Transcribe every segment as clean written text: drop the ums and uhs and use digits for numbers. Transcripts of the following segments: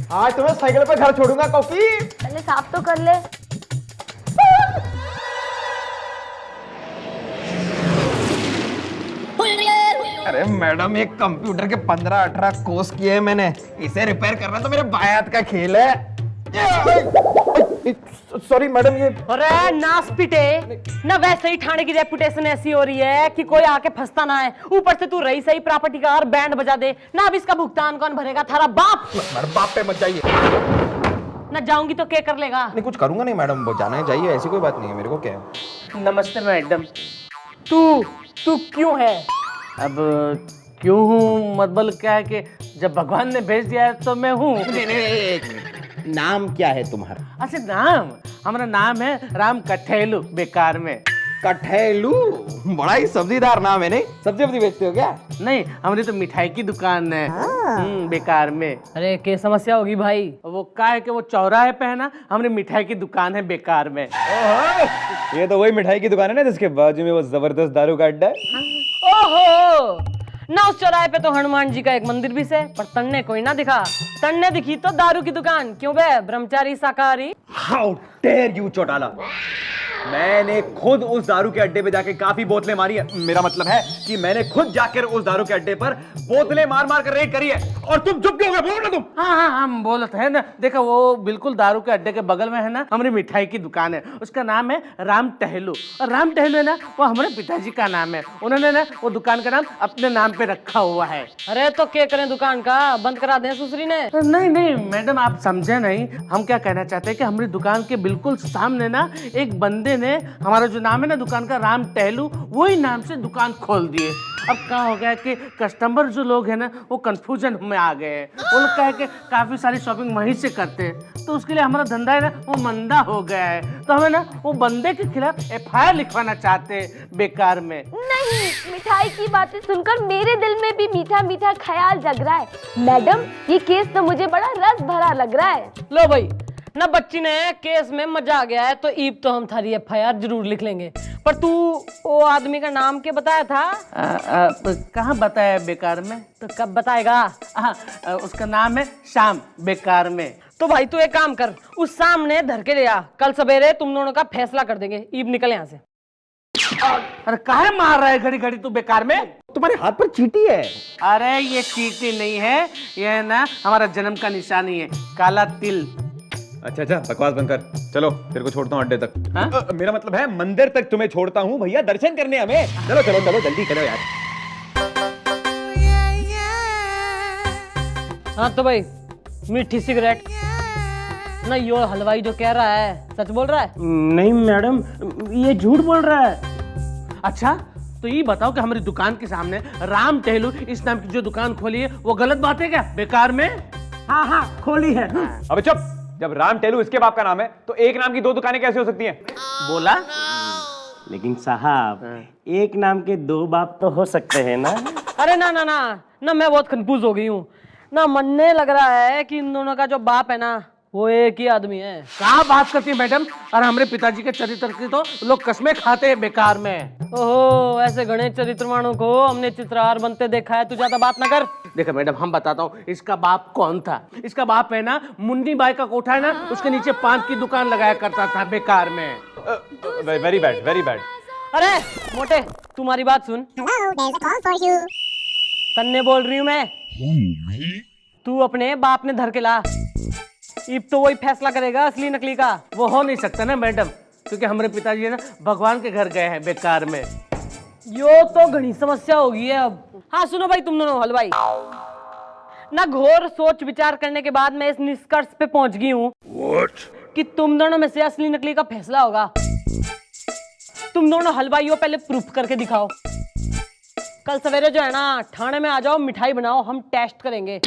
आज तुम्हें साइकिल पे घर छोड़ूंगा कॉफी। पहले साफ तो कर ले। अरे मैडम, ये कंप्यूटर के 15-18 कोर्स किए हैं मैंने, इसे रिपेयर करना तो मेरे बायात का खेल है। सॉरी मैडम, ये अरे नास पिटे ना, वैसे ही थाने की रेपुटेशन ऐसी हो रही है कि कोई आके फंसता ना है, ऊपर से तू रही सही प्रॉपर्टी का और बैंड बजा दे ना। अब इसका भुगतान कौन भरेगा? थारा बाप। मैडम बाप पे मत जाइए। ना जाऊंगी तो क्या कर लेगा? नहीं कुछ करूंगा नहीं मैडम, वो जाना है जाइए, ऐसी कोई बात नहीं है, मेरे को क्या है। नमस्ते मैडम। तू क्यों है? अब क्यों हूँ मतलब क्या है कि जब भगवान ने भेज दिया है तो मैं हूँ। नाम क्या है तुम्हारा? अच्छा नाम, हमारा नाम है राम कठेलू बेकार में। कठेलू, बड़ा ही सब्जीदार नाम है। नहीं सब्जी वब्जी बेचते हो क्या? नहीं, हमारी तो मिठाई की दुकान है बेकार में। अरे क्या समस्या होगी भाई? वो क्या है कि वो चौराहे पे है ना, हमारी मिठाई की दुकान है बेकार में। ये तो वही मिठाई की दुकान है ना जिसके बाजू में वो जबरदस्त दारू का अड्डा है। ओहो ना, उस चौराहे पे तो हनुमान जी का एक मंदिर भी है, पर तन्ने कोई ना दिखा। तन्ने दिखी तो दारू की दुकान। क्यों बे ब्रह्मचारी शाकाहारी? हाउ डेयर यू चौटाला, मैंने खुद उस दारू के अड्डे पे जाके काफी बोतलें मारी है। मेरा मतलब है कि मैंने खुद जाकर उस दारू के अड्डे पर बोतलें मार मार कर रेड करी है, और तुम चुप क्यों हो गए? बोलो ना तुम। हाँ, हम बोलत है ना। देखो वो बिल्कुल दारू के अड्डे के बगल में है ना हमारी मिठाई की दुकान है, उसका नाम है राम टहलू। और राम टहलू है ना, वो हमारे पिताजी का नाम है, उन्होंने ना वो दुकान का नाम अपने नाम पे रखा हुआ है। अरे तो क्या करें, दुकान का बंद करा दें सुसरी ने? नहीं मैडम, आप समझे नहीं। हम क्या कहना चाहते हैं कि हमारी दुकान के बिल्कुल सामने ना एक बंदे ने हमारा जो नाम है ना दुकान का राम टहलू, वही नाम से दुकान खोल दिए। अब क्या हो गया कि कस्टमर जो लोग हैं ना वो कंफ्यूजन में आ गए हैं। वो लोग क्या है कि काफी सारी शॉपिंग वहीं से करते हैं, तो उसके लिए हमारा धंधा है ना वो मंदा हो गया है। तो हमें ना वो बंदे के खिलाफ FIR लिखवाना चाहते हैं बेकार में। नहीं, मिठाई की बातें सुनकर मेरे दिल में भी मीठा मीठा ख्याल जग रहा है। मैडम, ये केस तो मुझे बड़ा रस भरा लग रहा है। लो भाई ना, बच्ची ने केस में मजा आ गया है तो ईब तो हम थारी FIR जरूर लिख लेंगे। पर तू वो आदमी का नाम क्या बताया था? कहाँ बताया बेकार में? तो कब बताएगा? उसका नाम है श्याम बेकार में। तो भाई तू एक काम कर, उस सामने धर के ले आ, कल सवेरे तुम दोनों का फैसला कर देंगे। ईब निकल यहाँ से। अरे काहे मार रहा है घड़ी घड़ी तू बेकार में? तुम्हारे हाथ पर चींटी है। अरे ये चींटी नहीं है, ये ना हमारा जन्म का निशानी है, काला तिल। अच्छा बकवास बंद कर, चलो तेरे को छोड़ता हूँ अड्डे तक। हाँ? मेरा मतलब है मंदिर तक तुम्हें छोड़ता हूँ भैया, दर्शन करने हमें। चलो चलो चलो जल्दी करो यार। हाँ तो भाई मीठी सिगरेट ना, यो हलवाई जो कह रहा है सच बोल रहा है? नहीं मैडम, ये झूठ बोल रहा है। अच्छा तो ये बताओ कि हमारी दुकान के सामने राम टहलू इस नाम की जो दुकान खोली है वो गलत बात है क्या बेकार में? हाँ खोली है। अबे चुप, जब राम टेलू इसके बाप का नाम है तो एक नाम की दो दुकानें कैसे हो सकती हैं? बोला। लेकिन साहब, एक नाम के दो बाप तो हो सकते हैं ना। अरे ना, मैं बहुत कंफ्यूज हो गई हूँ ना। मनने लग रहा है कि इन दोनों का जो बाप है ना वो एक ही आदमी है। क्या बात करती है मैडम? और हमारे पिताजी के चरित्र की तो लोग कसमें खाते हैं बेकार में। ओहो, ऐसे गणेश चरित्रवाणों को हमने चित्रहार बनते देखा है, तू ज्यादा बात ना कर। देखो मैडम, हम बताता हूँ इसका बाप कौन था। इसका बाप है ना मुन्नी बाई का कोठा है ना, उसके नीचे पान की दुकान लगाया करता था बेकार में। Very bad very bad. अरे मोटे, तुम्हारी बात सुन। तन्ने बोल रही हूँ मैं। तू अपने बाप ने धर के ला, इब तो वही फैसला करेगा असली नकली का। वो हो नहीं सकता ना मैडम, क्योंकि हमारे पिताजी है ना भगवान के घर गए हैं बेकार में। यो तो घनी समस्या होगी है अब। हाँ सुनो भाई, तुम दोनों हलवाई ना, घोर सोच विचार करने के बाद मैं इस निष्कर्ष पे पहुंच गई हूँ कि तुम दोनों में से असली नकली का फैसला होगा। तुम दोनों हलवाइयों पहले प्रूफ करके दिखाओ। कल सवेरे जो है ना थाने में आ जाओ, मिठाई बनाओ, हम टेस्ट करेंगे।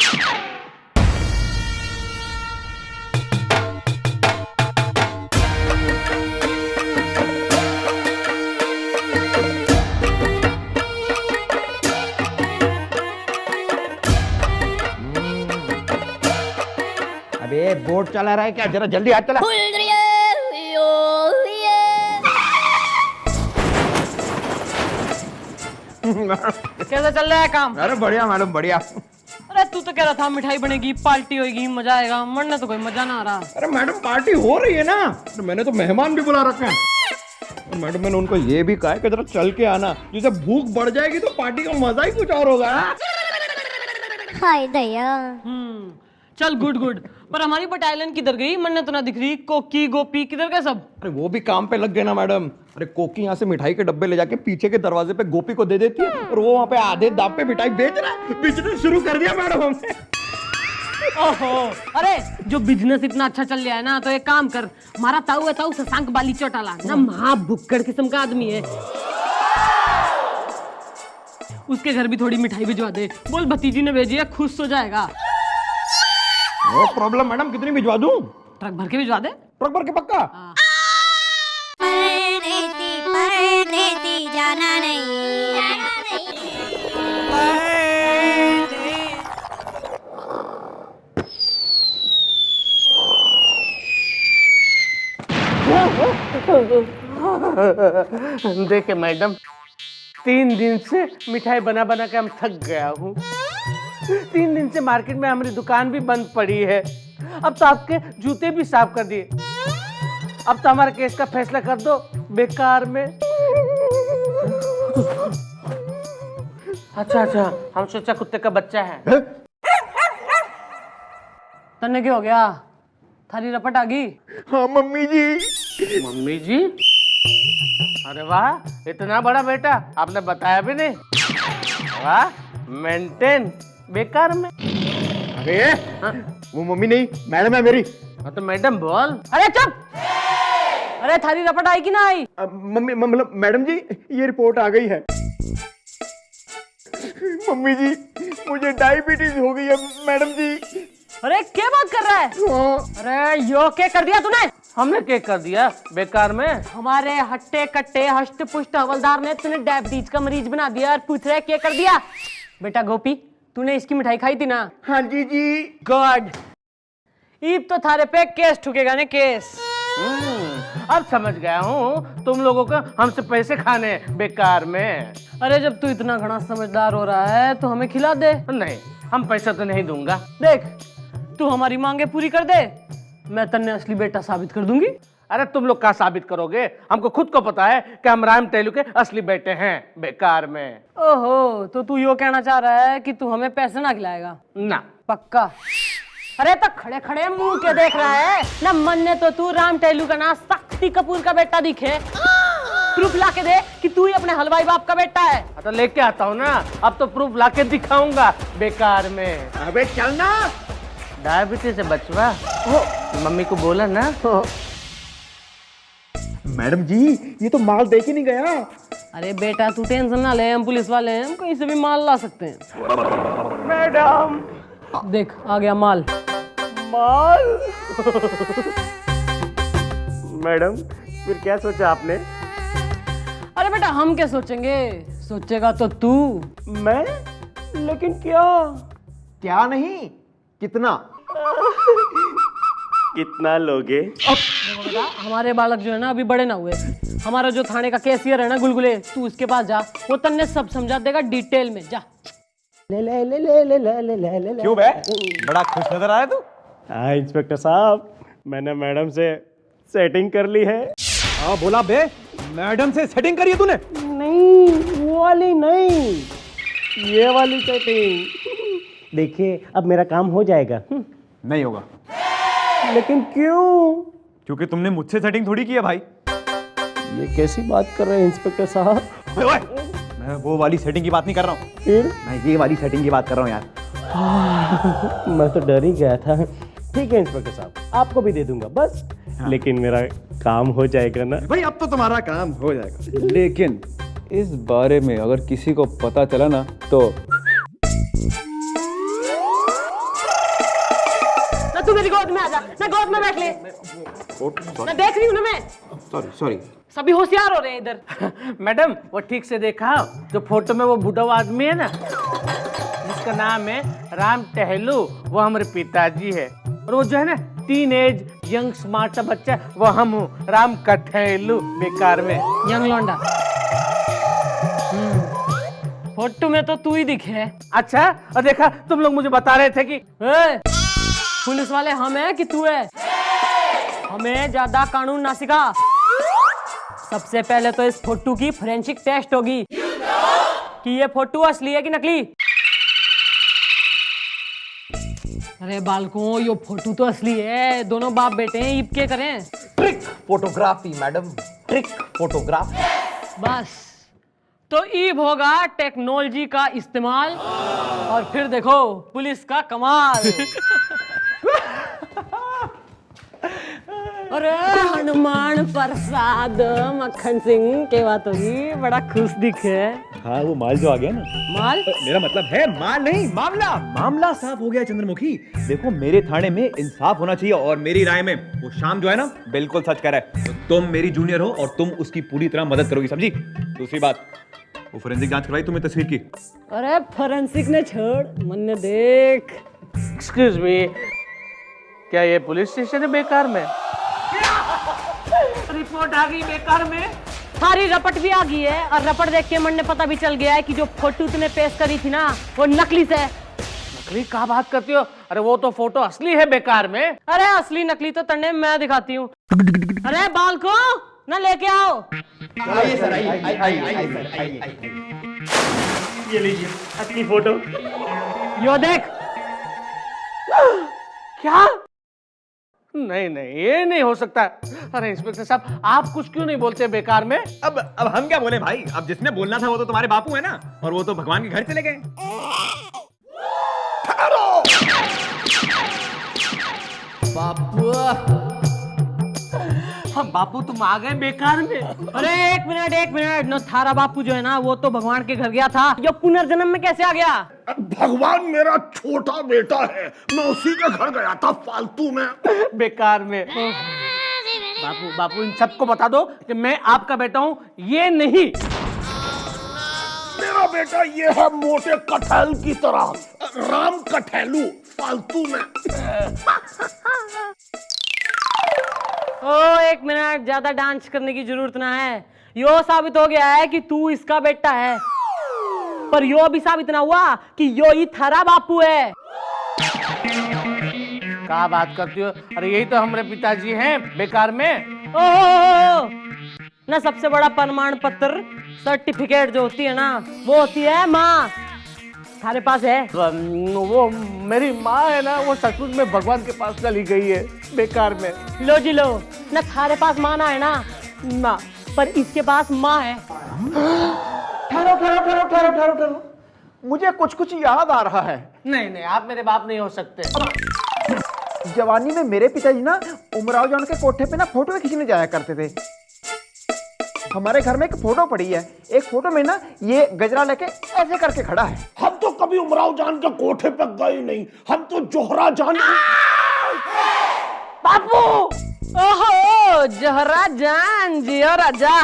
अबे बोर्ड चला रहा है क्या? जरा जल्दी हाथ चला। कैसा चल रहा है काम? अरे बढ़िया मैडम बढ़िया। अरे तू तू तो कह रहा था मिठाई बनेगी, पार्टी होगी, मजा आएगा। मरने तो कोई मजा ना आ रहा। अरे मैडम पार्टी हो रही है ना, तो मैंने तो मेहमान भी बुला रखे हैं। मैडम मैंने उनको ये भी कहा है कि जरा चल के आना, जिसे भूख बढ़ जाएगी तो पार्टी का मजा ही कुछ और होगा। हाय दया। चल गुड गुड। पर हमारी बटालियन किधर गई? मन्ने तो ना दिख रही। कोकी गोपी किधर गए सब? अरे वो भी काम पे लग गए ना मैडम। अरे कोकी यहाँ से मिठाई के डब्बे ले जाके पीछे के दरवाजे पे गोपी को दे देती है और वो वहाँ पे आधे दाम पे मिठाई बेच रहा है। बिजनेस शुरू कर दिया मैडम हमने। ओहो, अरे जो बिजनेस इतना अच्छा चल रहा है ना, तो एक काम कर, हमारा ताऊ है, ताऊ शशांक बाली चौटाला ना, महाभुक्कड़ किस्म का आदमी है। उसके घर भी थोड़ी मिठाई भिजवा दे। बोल भतीजी ने भेजी है, खुश हो जाएगा। नो प्रॉब्लम मैडम, कितनी भिजवा दूं? ट्रक भर के भिजवा दे। ट्रक भर के पक्का? परदेसी जाना नहीं। देखिए मैडम, 3 दिन से मिठाई बना बना के हम थक गया हूँ। 3 दिन से मार्केट में हमारी दुकान भी बंद पड़ी है। अब तो आपके जूते भी साफ कर दिए। अब तो हमारे केस का फैसला कर दो बेकार में। अच्छा, हम सोचा कुत्ते का बच्चा है। तन्ने क्या हो गया? थारी रपट आ गई? हाँ मम्मी जी। मम्मी जी? अरे वाह, इतना बड़ा बेटा, आपने बताया भी नहीं। वाह, मेंटेन बेकार में। अरे वो मम्मी नहीं, मैडम है मेरी। हाँ तो मैडम बोल। अरे चुप! अरे थारी रपट आई कि ना आई? मम्मी मतलब मैडम जी, ये रिपोर्ट आ गई है। मम्मी जी, मुझे डायबिटीज हो गई है मैडम जी। अरे क्या बात कर रहा है? अरे यो क्या कर दिया तूने? हमने क्या कर दिया बेकार में? हमारे हट्टे कट्टे हष्ट पुष्ट हवलदार ने तूने डायबिटीज का मरीज बना दिया और पूछ रहा है क्या कर दिया? बेटा गोपी, तूने इसकी मिठाई खाई थी ना? हाँ जी जी। गुड। ईब तो थारे पे केस ठुकेगा ने, केस। अब समझ गया हूँ, तुम लोगों को हमसे पैसे खाने बेकार में। अरे जब तू इतना घना समझदार हो रहा है तो हमें खिला दे। नहीं, हम पैसा तो नहीं दूंगा। देख, तू हमारी मांगे पूरी कर दे, मैं तन्ने असली बेटा साबित कर दूंगी। अरे तुम लोग क्या साबित करोगे? हमको खुद को पता है कि हम राम टेलू के असली बेटे हैं बेकार में। ओहो, तो तू यो कहना चाह रहा है कि तू हमें पैसे ना खिलाएगा? ना। पक्का? अरे तो खड़े खड़े मुंह के देख रहा है ना? मन ने तो तू राम टेलू का ना शक्ति कपूर का बेटा दिखे। प्रूफ ला के दे कि तू ही अपने हलवाई बाप का बेटा है। तो लेके आता हूँ ना, अब तो प्रूफ ला के दिखाऊंगा बेकार में। अबे चलना। डायबिटीज से बचवा, मम्मी को बोला ना। मैडम जी, ये तो माल देख ही नहीं गया। अरे बेटा तू टेंशन ना ले, हम पुलिस वाले हैं, हम कहीं से भी माल ला सकते हैं। मैडम देख आ गया माल। माल। मैडम, फिर क्या सोचा आपने? अरे बेटा हम क्या सोचेंगे, सोचेगा तो तू। मैं? लेकिन क्या? क्या नहीं, कितना? कितना लोगे? देखो बेटा, हमारे बालक जो है ना अभी बड़े ना हुए। हमारा जो थाने का कैशियर है ना गुलगुले, तू उसके पास जा, वो तन्ने सब समझा देगा डिटेल में। जा। क्यों बे, बड़ा खुश नजर आया तू? हाँ इंस्पेक्टर साहब, मैंने मैडम से सेटिंग कर ली है। हाँ बोला बे, मैडम से सेटिंग करी है तूने? नहीं, वो वाली नहीं, ये वाली सेटिंग। देखिए अब मेरा काम हो जाएगा। नहीं होगा। लेकिन क्यों? क्योंकि तुमने मुझसे सेटिंग थोड़ी की है भाई। ये कैसी बात कर रहे हैं इंस्पेक्टर साहब? ओए, ओए, मैं वो वाली सेटिंग की बात नहीं कर रहा हूँ, फिर? मैं ये वाली सेटिंग की बात कर रहा हूँ यार। मैं तो डर ही गया था। ठीक है इंस्पेक्टर साहब, आपको भी दे दूंगा बस। लेकिन मेरा काम हो जाएगा ना? भाई अब तो तुम्हारा काम हो जाएगा, लेकिन इस बारे में अगर किसी को पता चला ना तो ना तू मेरी गोद में आ जा, ना गोद में बैठ ले। ना देख रही हूँ ना मैं। सॉरी। सभी होशियार हो रहे हैं इधर। मैडम वो ठीक से देखा, जो फोटो में वो बूढ़ा आदमी है ना, जिसका नाम है राम टहलू, वो हमारे पिताजी है। और वो जो है ना टीन एज यंग स्मार्ट सा बच्चा, वो हम हूँ राम कठेलू बेकार में। यंग लौंडा। फोटो में तो तू ही दिखे। अच्छा, और देखा तुम लोग मुझे बता रहे थे कि ए, पुलिस वाले हम हैं कि तू है? हमें ज्यादा कानून ना सिखा। सबसे पहले तो इस फोटो की फोरेंसिक टेस्ट होगी कि ये फोटो असली है कि नकली। अरे बालकों, ये फोटो तो असली है, दोनों बाप बेटे हैं, इब के करें? Trick photography madam, trick photography. बस तो ईब होगा टेक्नोलॉजी का इस्तेमाल, और फिर देखो पुलिस का कमाल। अरे हनुमान प्रसाद मक्खन सिंह के बात होगी, बड़ा खुश दिखे। हाँ, वो माल जो आ गया ना। माल? मेरा मतलब है माल नहीं, मामला। मामला साफ हो गया चंद्रमुखी। देखो, मेरे थाने में इंसाफ होना चाहिए, और मेरी राय में वो शाम जो है ना, बिल्कुल सच कह रहा है। तो तुम मेरी जूनियर हो और तुम उसकी पूरी तरह मदद करोगी, समझी? दूसरी बात, वो फोरेंसिक जांच करवाई तुमने तस्वीर की? अरे फोरेंसिक ने छोड़, मन ने देख। एक्सक्यूज मी, क्या ये पुलिस स्टेशन है बेकार में? रिपोर्ट आ गई बेकार में। सारी रपट भी आ गई है, और रपट देख के मन ने पता भी चल गया है कि जो फोटो तूने पेश करी थी ना, वो नकली से। नकली क्या बात करती हो? अरे वो तो फोटो असली है बेकार में। अरे असली नकली तो तन्ने मैं दिखाती हूँ। अरे बालको ना लेके आओ। आइए सर, आइए। ये लीजिए असली फोटो। यो देख। क्या? नहीं नहीं, ये नहीं हो सकता। अरे इंस्पेक्टर साहब, आप कुछ क्यों नहीं बोलते बेकार में? अब हम क्या बोले भाई? अब जिसने बोलना था वो तो तुम्हारे बापू है ना, और वो तो भगवान के घर चले गए। बापू, हम बापू तुम आ गए बेकार में। अरे एक मिनट न, थारा बापू जो है ना, वो तो भगवान के घर गया था, ये पुनर्जन्म में कैसे आ गया? भगवान मेरा छोटा बेटा है, मैं उसी के घर गया था फालतू में। बेकार में। बापू बापू, इन सबको बता दो कि मैं आपका बेटा हूँ, ये नहीं। मेरा बेटा ये है मोटे कटहल की तरह, राम कटहलू, फालतू में। ओ एक मिनट, ज्यादा डांस करने की जरूरत ना है। यो साबित हो गया है कि तू इसका बेटा है, पर यो भी साबित ना हुआ कि यो ही थारा बापू है। क्या बात करती हो? अरे यही तो हमारे पिताजी हैं बेकार में। ओह ना, सबसे बड़ा प्रमाण पत्र सर्टिफिकेट जो होती है ना, वो होती है माँ। थारे पास है? वो मेरी माँ है ना, वो सचमुच में भगवान के पास चली गई है बेकार में। लो जी लो ना, थारे पास माँ ना है ना, पर इसके पास माँ है। ठहरो। मुझे कुछ याद आ रहा है। नहीं नहीं, आप मेरे बाप नहीं हो सकते। जवानी में मेरे पिताजी ना उमराव जान के कोठे पे ना फोटो खींचने जाया करते थे। हमारे घर में एक फोटो पड़ी है, एक फोटो में ना ये गजरा लेके ऐसे करके खड़ा है। हम तो कभी उमराव जान के कोठे पे गए नहीं, हम तो जोहरा जान। बापू, ओहो जहरा जान, जियो राजा।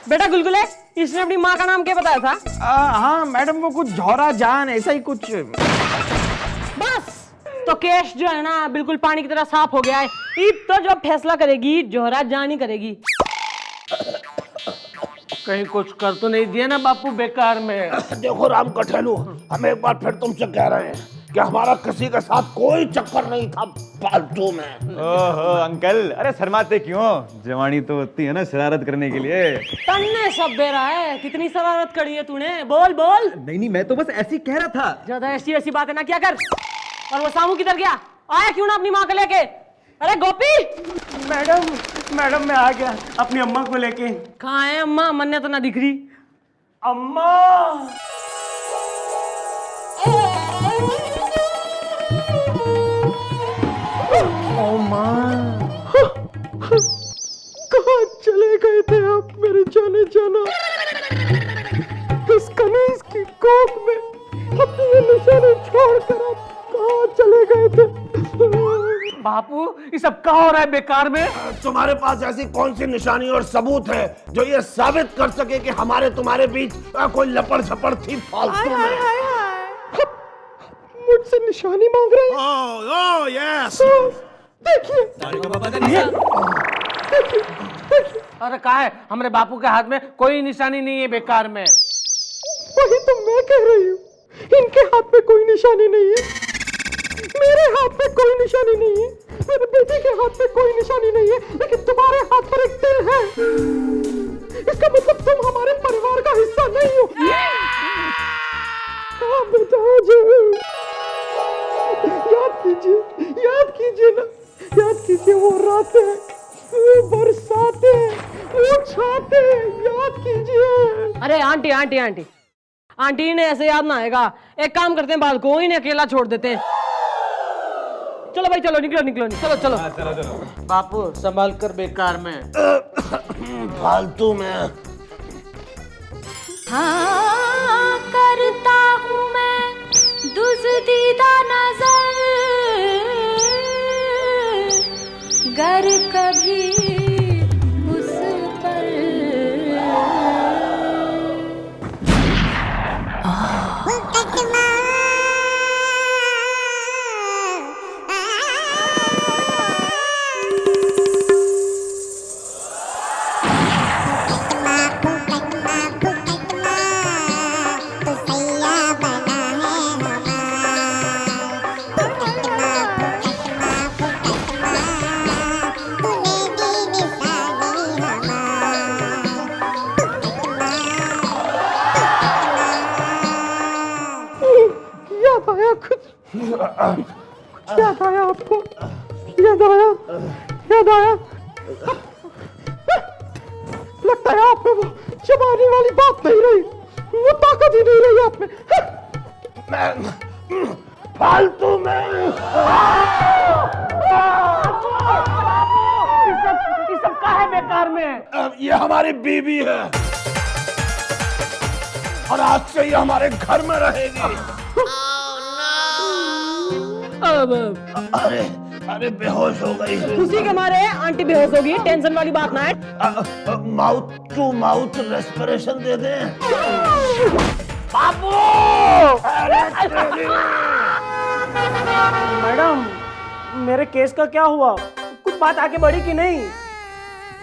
बेटा गुलगुले, इसने अपनी माँ का नाम क्या बताया था? हाँ मैडम, वो कुछ जौहरा जान ऐसा ही कुछ। बस तो केस जो है ना, बिल्कुल पानी की तरह साफ हो गया है। ईब तो जो फैसला करेगी जोहरा जान ही करेगी। कहीं कुछ कर तो नहीं दिया ना बापू बेकार में? देखो राम कटहलू, हम एक बार फिर तुमसे कह रहे हैं कि हमारा किसी के साथ कोई चक्कर नहीं था फालतू में। ओहो अंकल, अरे शर्माते क्यों? जवानी तो होती है ना शरारत करने के लिए। तन्ने सब बेरा है, कितनी शरारत करी है तूने? बोल बोल। नहीं, मैं तो बस ऐसे ही कह रहा था। ज्यादा ऐसी बातें ना क्या कर। और वो सामू किधर गया? आया क्यों ना अपनी माँ को लेके? अरे गोपी। मैडम मैं आ गया अपनी अम्मा को लेके। कहाँ है अम्मा? मन्ने तो ना दिख रही। अम्मा, ओ माँ, कहाँ चले गए थे आप मेरे जाने जाना? इस कनीज की कोख में अपनी ये निशानी छोड़कर आप कहाँ चले गए थे? बापू ये सब क्या हो रहा है बेकार में? तुम्हारे पास ऐसी कौन सी निशानी और सबूत है जो ये साबित कर सके कि हमारे तुम्हारे बीच कोई लपड़ झपड़ थी फालतू में? मुझसे निशानी मांग रहे हैं? Oh yes. देखिए, अरे क्या है, हमारे बापू के हाथ में कोई निशानी नहीं है बेकार में। वही तो मैं कह रही हूँ, इनके हाथ में कोई निशानी नहीं है, मेरे हाथ में कोई निशानी नहीं है, मेरे बेटे के हाथ में कोई निशानी नहीं है, लेकिन तुम्हारे हाथ पर एक दिल है। इसका मतलब तुम हमारे परिवार का हिस्सा नहीं हो। हाँ बेटा जी, याद कीजिए ना, याद कीजिए वो रातें, वो बरसातें, वो छाते, याद कीजिए। अरे आंटी आंटी आंटी आंटी ने ऐसे याद ना आएगा। एक काम करते हैं, बाल को इन्हें अकेला छोड़ देते हैं। चलो भाई चलो, निकलो निकलो चलो चलो। बापू संभाल कर बेकार में। फालतू में। हाँ करता हूँ मैं दुज़दीदा नजर, गर कभी उस पर याद आया कुछ? याद आया आपको? याद आया? लगता है आप में वो जवानी वाली बात नहीं रही, वो ताकत ही नहीं रही आप में। फालतू में। ये सब का है बेकार में। ये हमारी बीवी है और आज से ये हमारे घर में रहेगी। अरे अरे बेहोश हो गई। खुशी के मारे आंटी बेहोश होगी, टेंशन वाली बात ना है। माउथ टू माउथ रेस्पिरेशन दे दे। बाबू मैडम, मेरे केस का क्या हुआ? कुछ बात आगे बढ़ी कि नहीं?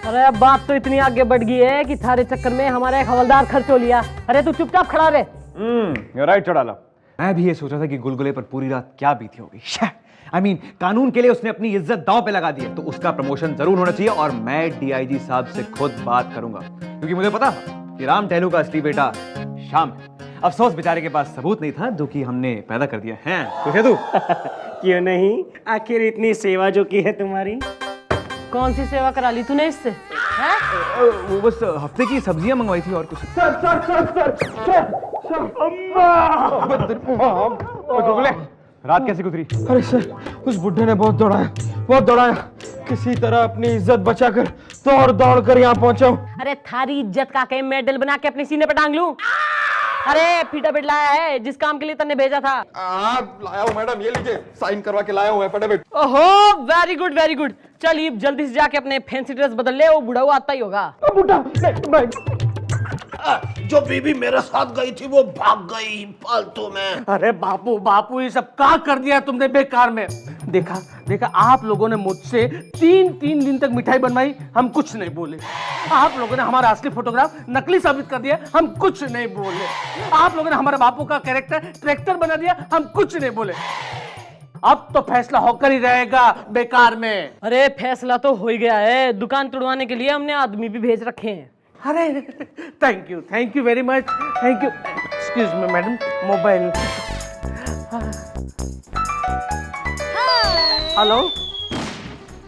अरे अब बात तो इतनी आगे बढ़ गई है कि थारे चक्कर में हमारा एक हवलदार खर्च हो लिया। अरे तू चुपचाप खड़ा रहे। राइट चौड़ाला। मैं भी ये सोचा था कि गुलगुले पर पूरी रात क्या बीती होगी। I mean, कानून के लिए उसने अपनी इज्जत दांव पे लगा दी है, तो उसका प्रमोशन जरूर होना चाहिए और मैं डीआईजी साहब से खुद बात करूंगा, क्योंकि मुझे पता कि राम टहलू का असली बेटा श्याम है। अफसोस बेचारे के पास सबूत नहीं था, जो कि हमने पैदा कर दिया है। तो क्या तू? क्यों नहीं, आखिर इतनी सेवा जो की है तुम्हारी। कौन सी सेवा करा ली तूने इससे? वो बस हफ्ते की सब्जियां मंगवाई थी और कुछ। गुलगुले, रात कैसे गुजरी? अरे सर, उस बुढ़े ने बहुत दौड़ाया, किसी तरह अपनी इज्जत बचाकर दौड़ कर यहाँ पहुंचा हूँ। अरे थारी इज्जत का कहीं मेडल बना के अपने सीने पे टांग लूं? अरे फीटाफिट लाया है जिस काम के लिए तन्ने भेजा था। लाया हूँ मैडम, ये लीजिए, साइन करवा के लाया हूँ फटाफट। ओहो वेरी गुड। चल ये जल्दी से जाके अपने फैंसी ड्रेस बदल ले, वो बुढ़ा हुआ आता ही होगा। बुढ़ा जो बीबी मेरे साथ गई थी वो भाग गई फालतू में। अरे बापू ये सब क्या कर दिया तुमने बेकार में। देखा आप लोगों ने मुझसे तीन दिन तक मिठाई बनवाई, हम कुछ नहीं बोले। आप लोगों ने हमारा असली फोटोग्राफ नकली साबित कर दिया, हम कुछ नहीं बोले। आप लोगों ने हमारे बापू का कैरेक्टर ट्रैक्टर बना दिया, हम कुछ नहीं बोले। अब तो फैसला होकर ही रहेगा बेकार में। अरे फैसला तो हो ही गया है, दुकान तुड़वाने के लिए हमने आदमी भी भेज रखे हैं। अरे thank you very much, thank you. Excuse me madam, mobile. Hello,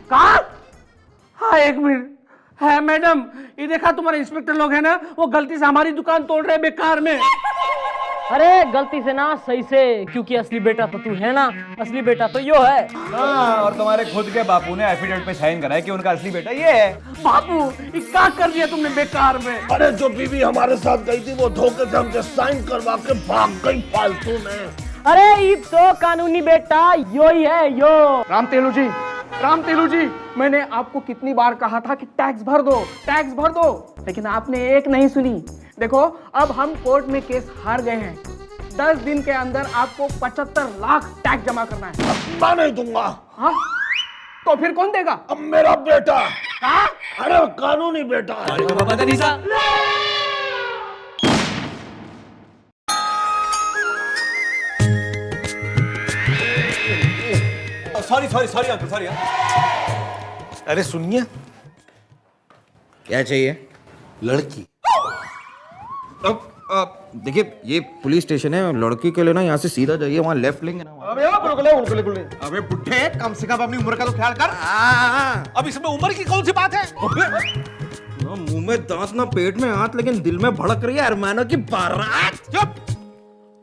कहाँ? हाँ एक मिनट। है मैडम, ये देखा तुम्हारे इंस्पेक्टर लोग हैं ना, वो गलती से हमारी दुकान तोड़ रहे हैं बेकार में। अरे गलती से ना, सही से, क्योंकि असली बेटा तो तू है ना, असली बेटा तो यो है। हाँ, और तुम्हारे खुद के बापू ने एफिडेविट पे साइन कराया कि उनका असली बेटा ये है। बापू ये क्या कर दिया तुमने बेकार में। अरे जो बीवी हमारे साथ गई थी वो धोखे से हमसे साइन करवा के भाग गई फालतू में। अरे ये तो कानूनी बेटा यो ही है यो। राम तेलू जी, मैंने आपको कितनी बार कहा था कि टैक्स भर दो, लेकिन आपने एक नहीं सुनी। देखो, अब हम कोर्ट में केस हार गए हैं। 10 दिन के अंदर आपको 75 लाख टैक्स जमा करना है। मैं नहीं दूंगा। हाँ? तो फिर कौन देगा? अब मेरा बेटा। अरे कानूनी बेटा है। Sorry sorry sorry uncle sorry. अरे सुनिए, क्या चाहिए? लड़की। अब देखिए ये पुलिस स्टेशन है, लड़की के लिए ना यहाँ से सीधा जाइए, वहाँ लेफ्ट लेंगे ना। अबे बुढ़े, कम से कम अपनी उम्र का तो ख्याल कर। अब इसमें उम्र की कौन सी बात है? ना मुंह में दांत ना पेट में हाथ, लेकिन दिल में भड़क रही है अरमानों की बारात। चुप।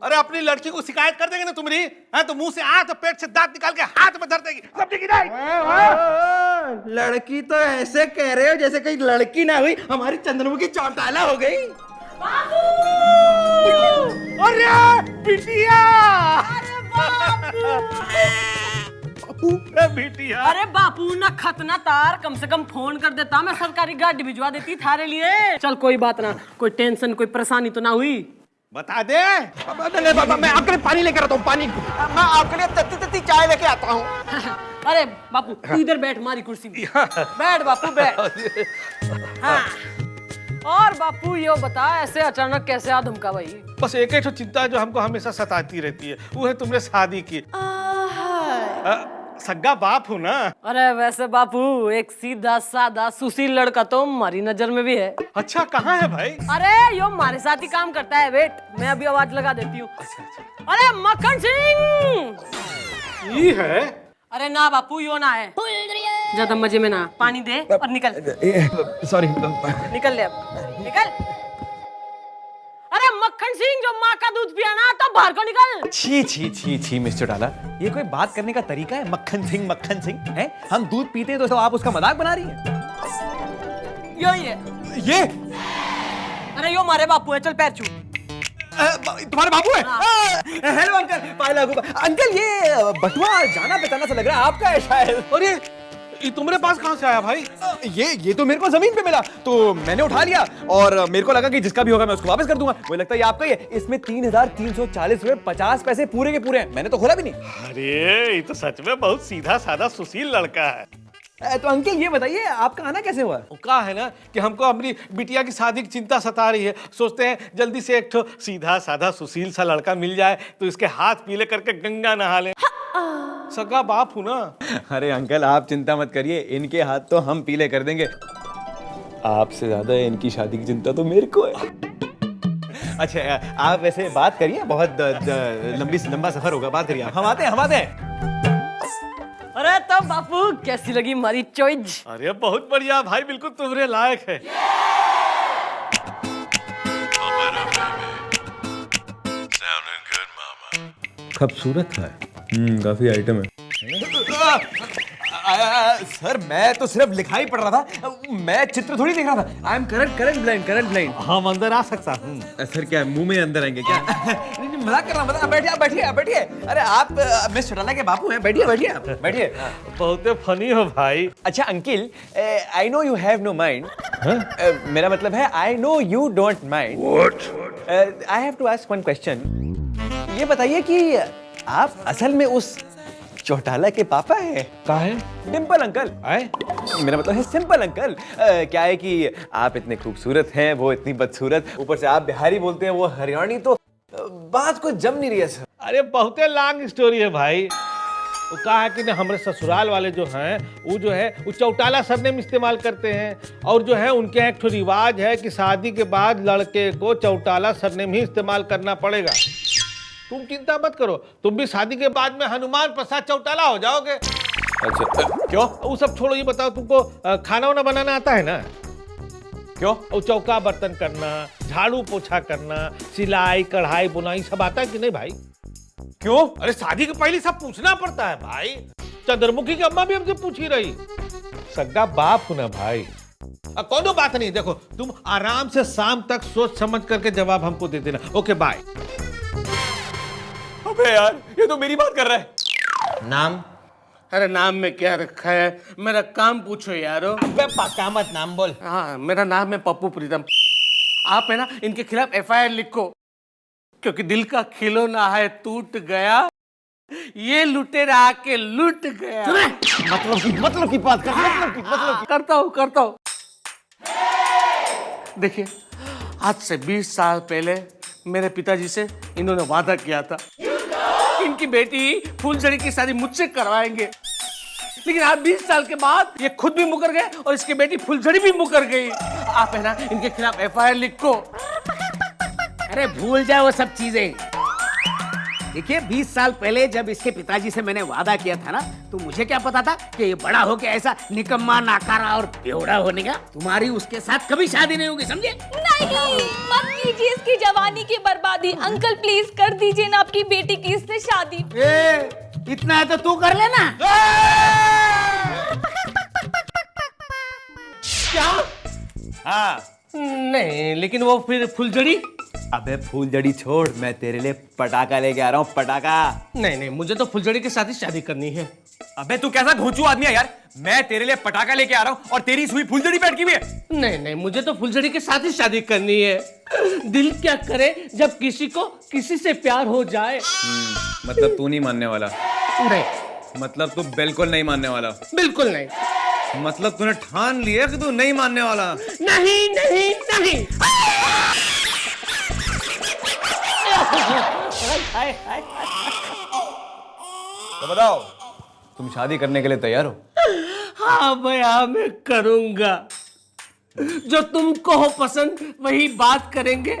अरे अपनी लड़की को शिकायत कर देंगे ना तुम्हारी, है तो मुंह से हाथ, पेट से दांत निकाल के हाथ में धर देगी। सब ठीक है? लड़की तो ऐसे कह रहे हो जैसे कहीं लड़की ना हुई, हमारी चंद्रमुखी चौटाला हो गई। अरे बिटिया! बापू, बिटिया! अरे बापू ना खत ना तार, कम से कम फोन कर देता, मैं सरकारी गाड़ी भिजवा देती थारे लिए। चल कोई बात ना, कोई टेंशन कोई परेशानी तो ना हुई। बता दे। मैं आपके लिए पानी लेकर आता हूँ, पानी। मैं आपके लिए तत्ती तत्ती चाय लेके आता हूँ। अरे बापू तू इधर बैठ, हमारी कुर्सी में बैठ बापू बैठ। हाँ। और बापू यो बता, ऐसे अचानक कैसे आ धमका भाई? बस एक ही तो चिंता है जो हमको हमेशा सताती रहती है, वो है तुमने शादी की। सग्गा बाप हूँ ना। अरे वैसे बापू एक सीधा साधा सुशील लड़का तो हमारी नजर में भी है। अच्छा, कहाँ है भाई? अरे यो हमारे साथ ही काम करता है, वेट मैं अभी आवाज लगा देती हूँ। अरे मक्खन सिंह! ये है? अरे ना बापू यो ना है, ज्यादा मजे में ना। पानी दे और निकल। सॉरी निकल ले अब, निकल। अरे मक्खन सिंह, जो माँ का दूध पिया ना तो बाहर को निकल। छी छी छी छी मिस्टर चौटाला, ये कोई बात करने का तरीका है? मक्खन सिंह है? हम दूध पीते हैं तो आप उसका मजाक बना रही हैं? यो ये अरे यो हमारे बापू है, चल पैर छू। तुम्हारे बाबू है? हेलो अंकल, पाए लागू अंकल, ये बटुआ जाना पहचाना सा लग रहा है, आपका है शायद। और ये तुम्हारे पास कहाँ से आया भाई? ये तो मेरे को जमीन पे मिला तो मैंने उठा लिया, और मेरे को लगा कि जिसका भी होगा मैं उसको वापस कर दूंगा। मुझे लगता है ये आपका ही है। इसमें 3,340 रुपए 50 पैसे पूरे के पूरे हैं, मैंने तो खोला भी नहीं। अरे ये तो सच में बहुत सीधा साधा सुशील लड़का है। तो अंकल ये बताइए आपका आना कैसे हुआ? वो कहा है ना कि हमको अपनी बिटिया की शादी की चिंता सता रही है, सोचते हैं जल्दी से एक ठो सीधा साधा सुशील सा लड़का मिल जाए तो इसके हाथ पीले करके गंगा नहा ले। सगा बाप हूं ना। अरे अंकल आप चिंता मत करिए, इनके हाथ तो हम पीले कर देंगे। आपसे ज्यादा इनकी शादी की चिंता तो मेरे को है। अच्छा आप वैसे बात करिए, बहुत लंबा सफर होगा, बात करिए आप। हम आते हैं। अरे तो बापू कैसी लगी हमारी चॉइस? अरे बहुत बढ़िया भाई, बिल्कुल तुम्हारे लायक है। खूबसूरत है, काफी आइटम है। सर मैं तो सिर्फ लिखाई पढ़ रहा था, मैं चित्र थोड़ी देख रहा था। I am current blind. हम अंदर आ सकता हूँ? सर क्या मुंह में अंदर आएंगे क्या? नहीं मजाक कर रहा हूँ। बैठिए। अरे आप मिस चौटाला के बापू हैं, बैठिए। बहुत फनी हो भाई। अच्छा uncle, I know you have no mind. मेरा मतलब है I know you don't mind. I have to ask one question. ये बताइए कि आप असल में उस चौटाला के पापा हैं? कहाँ है? डिम्पल अंकल। मेरा मतलब है सिंपल अंकल। क्या है कि आप इतने खूबसूरत हैं, वो इतनी बदसूरत, ऊपर से आप बिहारी बोलते हैं, वो हरियाणी, तो बात को जम नहीं रही है सर। अरे बहुत लॉन्ग स्टोरी है भाई। वो कहा है कि ना हमारे ससुराल वाले जो हैं वो जो है वो चौटाला सरनेम इस्तेमाल करते हैं, और जो है उनके यहाँ एक ठो रिवाज है कि शादी के बाद लड़के को चौटाला सरनेम ही इस्तेमाल करना पड़ेगा। तुम चिंता मत करो, तुम भी शादी के बाद में हनुमान प्रसाद चौटाला हो जाओगे। अच्छा क्यों? वो सब छोड़ो, ये बताओ तुमको खाना वाना बनाना आता है ना? क्यों? वो चौका बर्तन करना, झाड़ू पोछा करना, सिलाई कढ़ाई बुनाई सब आता है कि नहीं भाई? क्यों? अरे शादी के पहले सब पूछना पड़ता है भाई। चंद्रमुखी की अम्मा भी हमसे पूछ ही रही। सगा बाप हूं ना भाई। कोनो बात नहीं, देखो तुम आराम से शाम तक सोच समझ करके जवाब हमको दे देना। Okay bye. अबे यार ये तो मेरी बात कर रहा है। नाम? अरे नाम में क्या रखा है, मेरा काम पूछो यारो। अबे पक्का मत नाम बोल। हाँ मेरा नाम है पप्पू प्रीतम। आप है ना इनके खिलाफ FIR लिखो, क्योंकि दिल का खिलौना है टूट गया, ये लुटेरा आके लूट गया। मतलब की बात कर। करता हूँ। देखिए आज से 20 साल पहले मेरे पिताजी से इन्होंने वादा किया था, इनकी बेटी फूलझड़ी की शादी मुझसे करवाएंगे। लेकिन आज 20 साल के बाद ये खुद भी मुकर गए और इसकी बेटी फुलझड़ी भी मुकर गई। आप है ना इनके खिलाफ FIR लिखो। अरे भूल जाओ वो सब चीजें। देखिए 20 साल पहले जब इसके पिताजी से मैंने वादा किया था ना, तो मुझे क्या पता था कि ये बड़ा होके ऐसा निकम्मा, नाकारा और बेवड़ा होने का। तुम्हारी उसके साथ कभी शादी नहीं होगी, समझे? नहीं, मत कीजिए इसकी जवानी की बर्बादी। अंकल प्लीज कर दीजिए ना आपकी बेटी की इससे शादी। इतना है तो तू कर लेना। क्या? हाँ। नहीं, लेकिन वो फिर फुलझड़ी? अबे फूलझड़ी छोड़, मैं तेरे लिए पटाखा लेके आ रहा हूँ, पटाखा। नहीं, मुझे तो फुलझड़ी के साथ ही शादी करनी है। अबे तू कैसा घोंचू आदमी है यार। मैं तेरे लिए पटाखा लेके आ रहा हूँ और तेरी सुई फूलझड़ी पे अटकी हुई है। नहीं, मुझे तो फुलझड़ी के साथ ही शादी करनी है। दिल क्या करे जब किसी को किसी से प्यार हो जाए। मतलब तू नहीं मानने वाला? नहीं, मतलब तू बिल्कुल नहीं मानने वाला? बिल्कुल नहीं। मतलब तूने ठान लिया कि तू नहीं मानने वाला? नहीं। तो बताओ, तुम शादी करने के लिए तैयार हो? हाँ भैया, मैं करूंगा। जो तुमको हो पसंद वही बात करेंगे।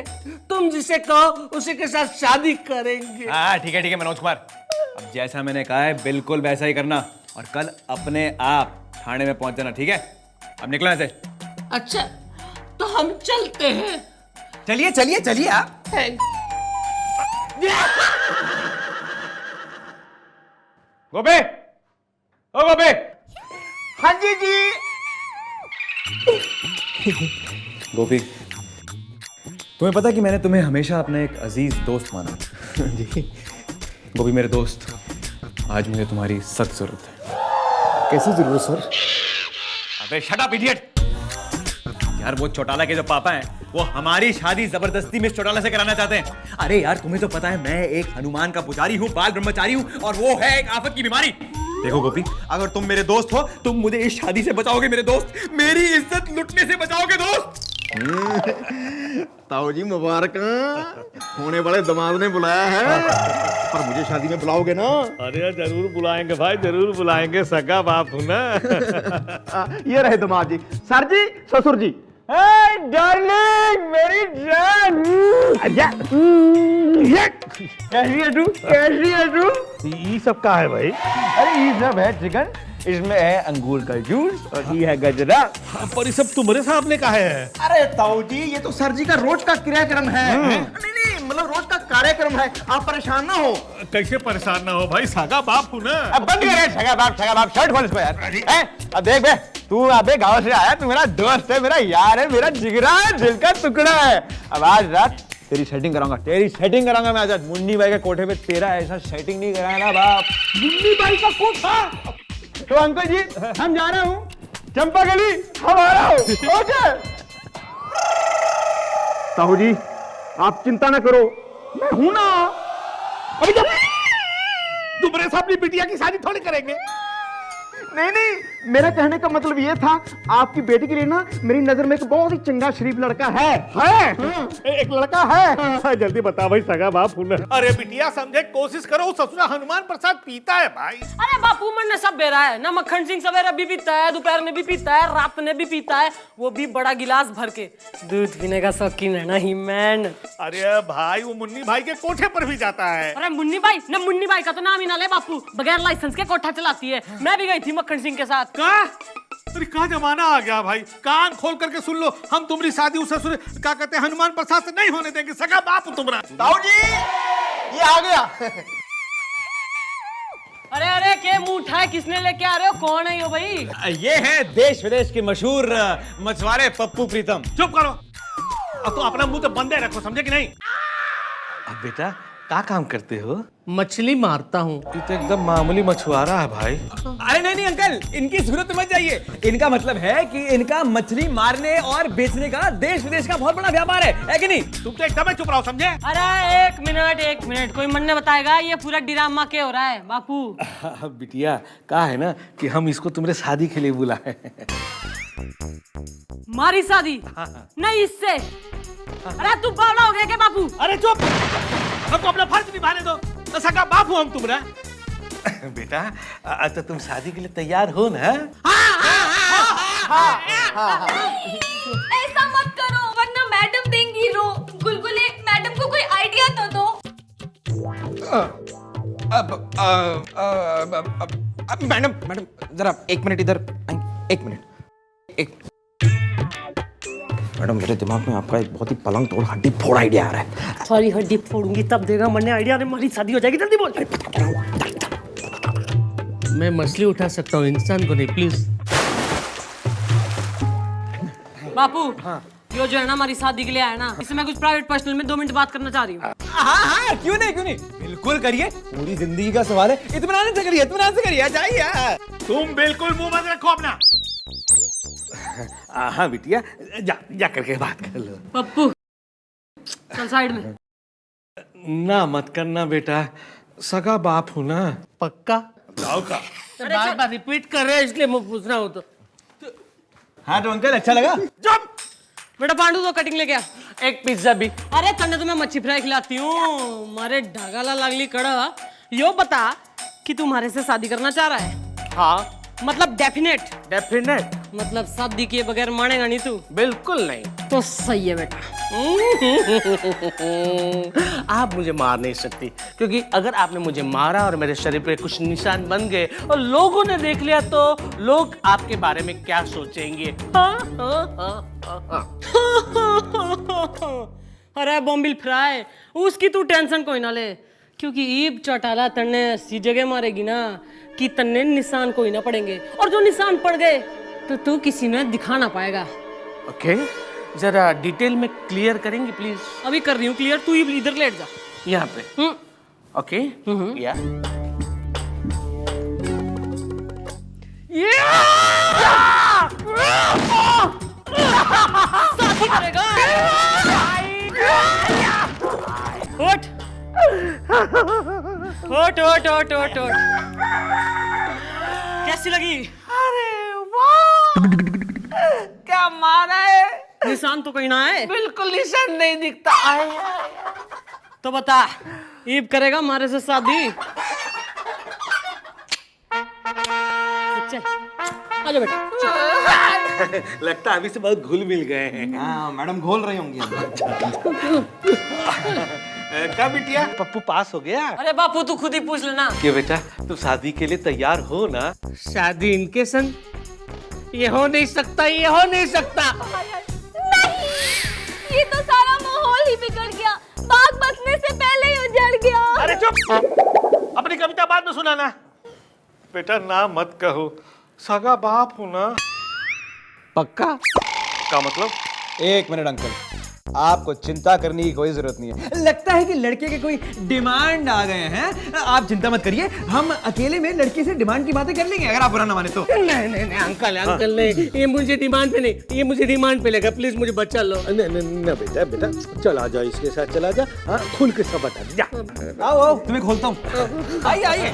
तुम जिसे कहो उसी के साथ शादी करेंगे। हाँ ठीक है मनोज कुमार, अब जैसा मैंने कहा है बिल्कुल वैसा ही करना और कल अपने आप थाने में पहुंच जाना, ठीक है? अब निकलो ऐसे। अच्छा, तो हम चलते हैं। चलिए आप। गोपे, ओ गोपे। हाँ जी जी। गोपी, तुम्हें पता कि मैंने तुम्हें हमेशा अपना एक अजीज दोस्त माना। जी गोपी मेरे दोस्त, आज मुझे तुम्हारी सख्त जरूरत है। कैसी जरूरत सर? अबे शट अप इडियट। यार वो चौटाला के जो पापा हैं वो हमारी शादी जबरदस्ती में चौटाला से कराना चाहते हैं। अरे यार तुम्हें तो पता है मैं एक हनुमान का पुजारी हूँ, बाल ब्रह्मचारी हूँ और वो है एक आफत की बीमारी। देखो गोपी, अगर तुम मेरे दोस्त हो तुम मुझे इस शादी से बचाओगे मेरे दोस्त, मेरी इज्जत लुटने से बचाओगे दोस्त। ताऊ जी मुबारक, होने वाले दामाद ने बुलाया है, पर मुझे शादी में बुलाओगे ना? अरे जरूर बुलाएंगे भाई, जरूर बुलाएंगे, सगा बाप हूं ना। ये रहे दामाद जी। सर जी, ससुर जी। डार्लिंग मेरी जान। कैसी है तू? ये सब का है भाई? अरे ये सब है चिकन, इसमें है अंगूर का जूस और ये है गजरा। पर ये सब तुम्हारे सामने का है? अरे ताऊ जी ये तो सर जी का रोज का क्रियाक्रम है। नहीं मतलब रोज का कार्यक्रम है, आप परेशान ना हो। कैसे परेशान ना हो भाई, सगा बाप हूं ना। अब बंद कर सगा बाप शर्ट खोल इसको यार। अब देख बे, तू अबे गांव से आया, तू मेरा दोस्त है, मेरा यार है, मेरा जिगरा है, दिल का टुकड़ा है। अब आज रात तेरी सेटिंग कराऊंगा मैं। आज मुन्नी भाई के कोठे पे तेरा ऐसा सेटिंग नहीं कराया ना बाप। मुन्नी भाई का कोठा? तो अंकल जी हम जा रहे हूँ चंपा गली, हम आ रहा हूँ। ओके ताऊ जी आप चिंता ना करो, मैं हूं ना। अभी जब तुम्हारे साथ अपनी बिटिया की शादी थोड़ी करेंगे। नहीं मेरा कहने का मतलब ये था, आपकी बेटी के लिए ना मेरी नजर में एक बहुत ही चंगा शरीफ लड़का है। एक लड़का है। जल्दी बता भाई, सगा बाप हूं ना। अरे बिटिया समझे कोशिश करो, ससुरा हनुमान प्रसाद पीता है भाई। अरे बापू मन ने सब बेरा है ना, मक्खन सिंह सवेरे भी पीता है, दोपहर में भी पीता है, रात में भी पीता है, वो भी बड़ा गिलास भर के। दूध पीने का शौकीन है ना ही मैन। अरे भाई वो मुन्नी भाई के कोठे पर भी जाता है। अरे मुन्नी भाई का तो नाम ही ना ले बापू, बगैर लाइसेंस के कोठा चलाती है। मैं भी गई थी मक्खन सिंह के साथ। अरे क्या जमाना आ गया भाई, कान खोल करके सुन लो, हम तुम्हारी शादी उस ससुर क्या कहते हैं हनुमान प्रसाद से नहीं होने देंगे, सगा बाप तुम्हारा। ताऊ जी ये आ गया। अरे के मुंह उठाए, किसने लेके आ रहे हो, कौन है यो भाई? ये है देश विदेश के मशहूर मछुआरे पप्पू प्रीतम। चुप करो, अब तो अपना मुंह तो बंदे रखो, समझे कि नहीं? अब बेटा क्या काम करते हो? मछली मारता हूँ। ये तो एकदम मामूली मछुआरा है भाई। अरे नहीं अंकल, इनकी सूरत मत जाइए। इनका मतलब है कि इनका मछली मारने और बेचने का देश विदेश का बहुत बड़ा व्यापार है कि नहीं? तुम तो एकदम चुप रहो, समझे? अरे एक मिनट, कोई मन ने बताएगा ये पूरा ड्रामा क्या हो रहा है बापू? बिटिया कहा है ना कि हम इसको तुम्हारे शादी के लिए बुलाए। मारी शादी? नहीं इससे। अरे तू बावला हो गया क्या बापू? अरे चुप, हमको अपना फर्ज निभाने दो, तो सगा बाप हूं हम तुम्हारा। बेटा तो तुम शादी के लिए तैयार हो ना? ऐसा मत करो वरना मैडम देंगी रो। गुलगुले मैडम को कोई आइडिया तो दो। मैडम मैडम जरा 1 मिनट इधर, 1 मिनट। मैडम मेरे दिमाग में आपका एक बहुत ही पलंग तोड़ हड्डी फोड़ आइडिया आ रहा है। सारी हड्डी फोड़ूंगी तब देगा मरने आइडिया। हमारी शादी हो जाएगी, जल्दी बोल। मैं मछली उठा सकता हूँ, इंसान को नहीं, प्लीज। बापू यो जो है ना हमारी शादी के लिए आया ना, इससे मैं कुछ प्राइवेट पर्सनल में 2 मिनट बात करना चाह रही हूँ। हाँ, क्यों नहीं, बिल्कुल करिए। पूरी जिंदगी का सवाल है, इत्मीनान से करिए, जाइए। तुम बिल्कुल मुंह बंद रखो अपना। हाँ बिटिया, जा करके बात कर लो। पप्पू चल साइड में। ना मत करना बेटा, सगा बाप हूँ ना। पक्का? का बार बार रिपीट कर रहे हैं इसलिए मैं पूछ रहा हूँ। तो हाँ तो अंकल अच्छा लगा। जब बेटा पांडू तो कटिंग लेके आ। एक पिज्जा भी। अरे तन्ने तो मैं मच्छी फ्राई खिलाती हूँ। मारे ढगाला लागली कड़ा। यो बता कि तू हमारे से शादी करना चाह रहा है? हाँ मतलब डेफिनेट? डेफिनेट। मतलब शादी किए बगैर मानेगा नहीं तू? बिल्कुल नहीं। तो सही है बेटा। आप मुझे मार नहीं सकती, क्योंकि अगर आपने मुझे मारा और मेरे शरीर पे कुछ निशान बन गए और लोगों ने देख लिया तो लोग आपके बारे में क्या सोचेंगे? अरे बॉम्बिल फ्राई, उसकी तू टेंशन कोई ना ले, क्योंकि ईब चौटाला तन्ने ऐसी जगह मारेगी ना कि तन्ने निशान कोई ना पड़ेंगे, और जो निशान पड़ गए तो तू किसी ने दिखा ना पाएगा। ओके, जरा डिटेल में क्लियर करेंगे प्लीज। अभी कर रही हूँ क्लियर, तू इधर लेट जा। यहाँ पे? ओके। या शादी करेगा? उठ उठ उठ उठ उठ उठ। कैसी लगी? अरे वाह, क्या मारा है। निशान तो कहीं ना है। बिल्कुल निशान नहीं दिखता है। तो बता, ईब करेगा हमारे से शादी? चल आजा बेटा। लगता है अभी से बहुत घुल मिल गए हैं। हाँ मैडम घोल रही होंगी। क्या बिटिया, पप्पू पास हो गया? अरे बापू तू खुद ही पूछ लेना। कि बेटा तू शादी के लिए तैयार हो ना? शादी इनके संग? ये हो नहीं सकता, ये हो नहीं सकता। नहीं, ये तो सारा माहौल ही बिगड़ गया। बाग बसने से पहले ही उजड़ गया। अरे चुप, अपनी कविता बाद में सुनाना। बेटा ना मत कहो, सगा बाप हूँ ना। पक्का? का मतलब? 1 मिनट अंकल, आपको चिंता करने की कोई जरूरत नहीं है। लगता है कि लड़के के कोई डिमांड आ गए हैं। आप चिंता मत करिए, हम अकेले में लड़की से डिमांड की बातें कर लेंगे, अगर आप बुरा ना माने तो। नहीं नहीं नहीं अंकल, अंकल नहीं, ये मुझे डिमांड पे नहीं, ये मुझे डिमांड पे लेगा। प्लीज मुझे बचा लो। नहीं बेटा, बेटा चला जा, इसके साथ चला जा। हाँ खुल के सब बता जा। आओ तुम्हें खोलता हूँ। आइए आइए।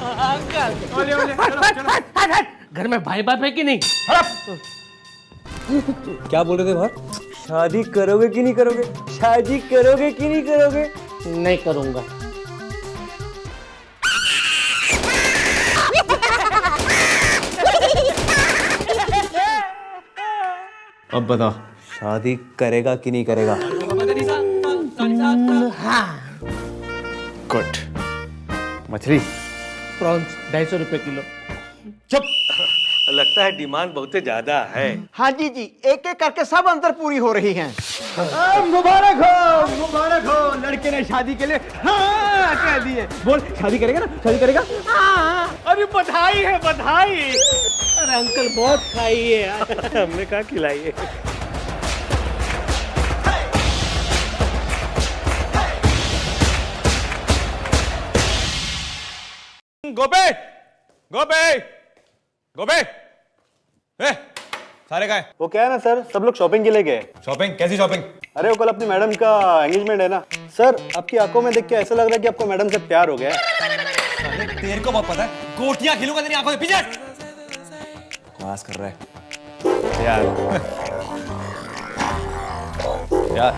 घर में भाई बाप है कि नहीं? क्या बोल रहे थे बाहर? शादी करोगे कि नहीं करोगे? शादी करोगे कि नहीं करोगे? नहीं करूंगा। अब बताओ, शादी करेगा कि नहीं करेगा? हाँ। गुड। मछली प्रॉन्स 250 रुपए किलो। चुप, लगता है डिमांड बहुत ज्यादा है। हाँ जी जी, एक एक करके सब अंदर पूरी हो रही हैं। मुबारक हो, लड़के ने शादी के लिए हाँ कह दिए। बोल शादी करेगा ना? शादी करेगा? अरे बधाई है, बधाई। अरे अंकल बहुत खाई है। हमने कहा खिलाई है। गोपे गोपे गोपे, सारे कहाँ हैं? वो क्या है ना सर, सब लोग शॉपिंग के लिए गए। शॉपिंग? कैसी शॉपिंग? अरे वो कल अपनी मैडम का एंगेजमेंट है ना सर। आपकी आंखों में देख के ऐसा लग रहा है कि आपको मैडम से प्यार हो गया है। तेरे को बहुत पता है, गोटियां खिलूंगा तेरी आंखों में। पीछे बकवास कर रहा है यार। यार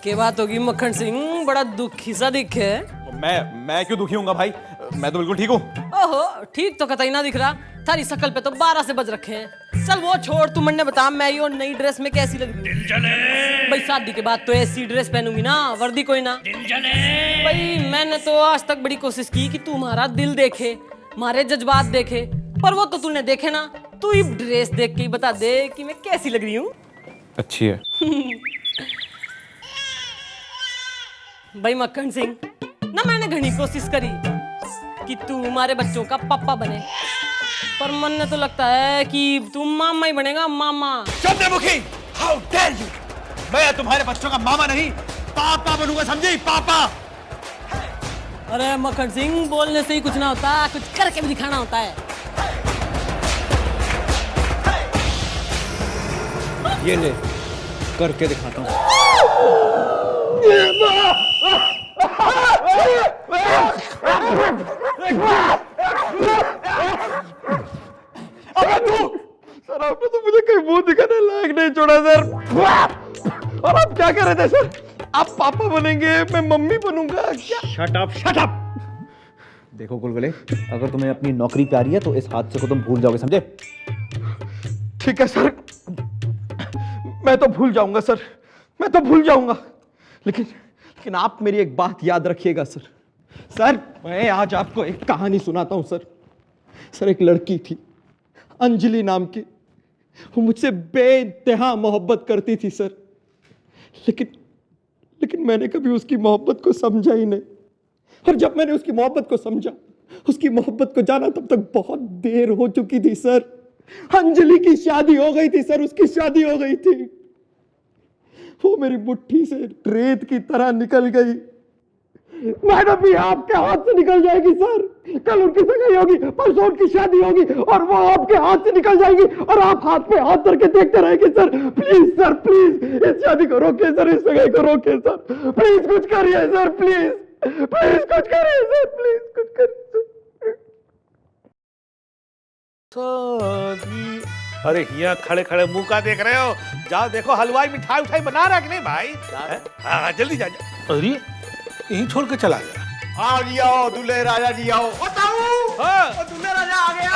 क्या बात होगी मक्खन सिंह, बड़ा दुखी सा दिखे। मैं क्यों दुखी हूँगा भाई, मैं तो बिल्कुल ठीक हूँ। ओहो, ठीक तो कतई ना दिख रहा, थारी शकल पे तो 12 से बज रखे हैं। चल वो छोड़, तू मन्ने बता मैं यो नई ड्रेस में कैसी लग रही हूँ? भाई शादी के बाद तो ऐसी ड्रेस पहनूंगी ना, वर्दी कोई ना। भाई मैंने तो आज तक बड़ी कोशिश की कि तू हमारा दिल देखे, हमारे जज्बात देखे, पर वो तो तूने देखे ना। तू ही ड्रेस देख के ही बता दे कि मैं कैसी लग रही हूँ। अच्छी है। भाई मक्खन सिंह ना, मैंने घनी कोशिश करी कि तू हमारे बच्चों का पापा बने, पर मन ने तो लगता है कि तू मामा ही बनेगा, मामा। Chandramukhi, how dare you! मैं तुम्हारे बच्चों का मामा नहीं, पापा बनूंगा, समझी? पापा। अरे मक्खन सिंह, बोलने से ही कुछ ना होता, कुछ करके भी दिखाना होता है। ये ले, करके दिखाता हूँ। सर आपने तो मुझे कहीं मुंह दिखाने लायक नहीं छोड़ा सर। और आप क्या कर रहे थे सर? आप पापा बनेंगे, मैं मम्मी बनूंगा क्या? Shut up, shut up! देखो गुलगुले, अगर तुम्हें अपनी नौकरी प्यारी है तो इस हादसे को तुम भूल जाओगे, समझे? ठीक है सर, मैं तो भूल जाऊंगा सर, मैं तो भूल जाऊंगा, लेकिन आप मेरी एक बात याद रखिएगा सर। सर मैं आज आपको एक कहानी सुनाता हूं सर। सर एक लड़की थी, अंजलि नाम की, वो मुझसे बेइंतहा मोहब्बत करती थी सर, लेकिन मैंने कभी उसकी मोहब्बत को समझा ही नहीं। और जब मैंने उसकी मोहब्बत को समझा, उसकी मोहब्बत को जाना, तब तक बहुत देर हो चुकी थी सर। अंजलि की शादी हो गई थी सर, उसकी शादी हो गई थी। वो मेरी मुट्ठी से रेत की तरह निकल गई। मैडम भी आपके हाथ से निकल जाएगी सर। कल उनकी सगाई होगी, परसों उनकी शादी होगी, और वो आपके हाथ से निकल जाएगी, और आप हाथ पे हाथ धर के देखते रहेंगे सर। सर प्लीज इस शादी को रोके सर, इस सगाई को रोके सर। प्लीज कुछ करिए सर, प्लीज प्लीज कुछ करिए सर, प्लीज कुछ करिए सर। अरे यहाँ खड़े खड़े मुंह का देख रहे हो? जाओ देखो हलवाई मिठाई उठाई बना रहा है कि नहीं भाई? हाँ जल्दी जा। अरे यहीं छोड़ के चला गया। आओ जी आओ, दूल्हे राजा जी आओ। हाँ। दूल्हे राजा आ गया।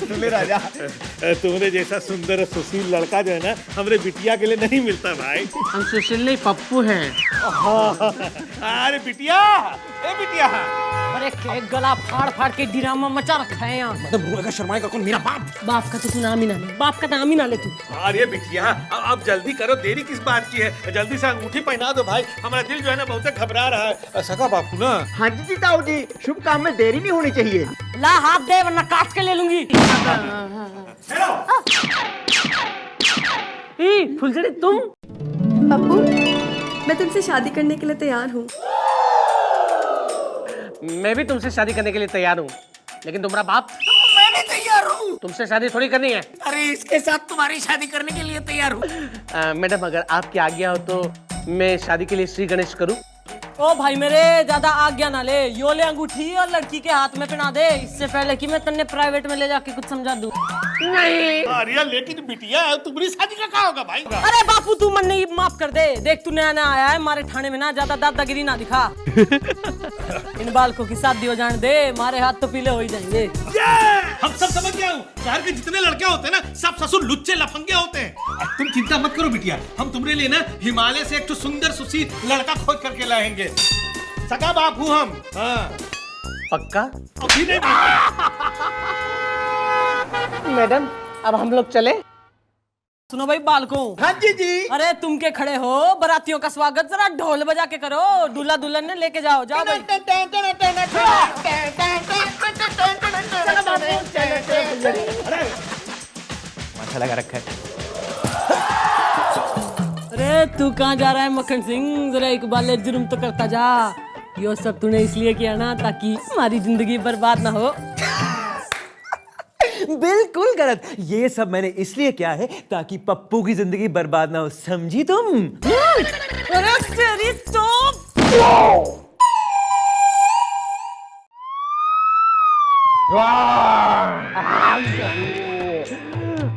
दूल्हे राजा, तुम्हारे जैसा सुंदर सुशील लड़का जो है ना, हमरे बिटिया के लिए नहीं मिलता भाई। हम सुशील नहीं, पप्पू हैं। अरे बिटिया, ए बिटिया। अरे के गला फाड़ फाड़ के ड्रामा मचा रखा है यहाँ। मतलब बुआ का शर्माएगा कौन? मेरा बाप। बाप का तो तू नाम ही ना ले, बाप का नाम ही ना ले तू। अरे बिटिया, अब जल्दी करो, देरी किस बात की है? जल्दी से अंगूठी पहना दो भाई, हमारा दिल जो है ना बहुत घबरा रहा है। सका बापू ना? हाँ जी ताऊ जी, शुभ काम में देरी नहीं होनी चाहिए। ला हाथ दे वरना काट के ले लूंगी। फुलझड़ी तुम? पप्पू, मैं तुमसे शादी करने के लिए तैयार हूँ। मैं भी तुमसे शादी करने के लिए तैयार हूँ, लेकिन तुम्हारा बाप? मैं भी तैयार हूँ। तुमसे शादी थोड़ी करनी है। अरे इसके साथ तुम्हारी शादी करने के लिए तैयार हूँ। मैडम अगर आपकी आज्ञा हो तो मैं शादी के लिए श्री गणेश करूँ। ओ भाई मेरे, ज्यादा आज्ञा ना ले, यो ले अंगूठी और लड़की के हाथ में पहना दे, इससे पहले कि मैं तन्ने प्राइवेट में ले जाके कुछ समझा दूं। नहीं। अरे लेकिन बिटिया, तुम्हारी शादी का क्या होगा भाई? अरे बापू तू मन नहीं, माफ कर दे। देख तू नया नया आया है हमारे थाने में ना, ज्यादा दादागिरी ना दिखा। इन बालकों की शादी हो जाने दे, हमारे हाथ तो पीले हो ही जाएंगे। हम सब समझ गया हूँ, शहर के जितने लड़के होते हैं ना, सब ससुर लुच्चे लफंगे होते हैं। तुम चिंता मत करो बिटिया, हम तुम्हारे लिए ना हिमालय से एक तो सुंदर सुशील लड़का खोज करके लाएंगे। सगा बाप हूँ हम। हाँ पक्का? अभी नहीं। मैडम अब हम लोग चले? सुनो भाई बालकों। हाँ जी। अरे तुम के खड़े हो, बारातियों का स्वागत जरा ढोल बजा के करो, दूल्हा दुल्हन ने लेके जाओ। जाओ भाई। अच्छा लगा रखा है। अरे तू कहाँ जा रहा है मक्खन सिंह? जरा एक बार जुर्म तो करता जा। यो सब तूने इसलिए किया ना ताकि हमारी जिंदगी बर्बाद ना हो। बिल्कुल गलत, ये सब मैंने इसलिए किया है ताकि पप्पू की जिंदगी बर्बाद ना हो, समझी तुम? अरे तेरी तो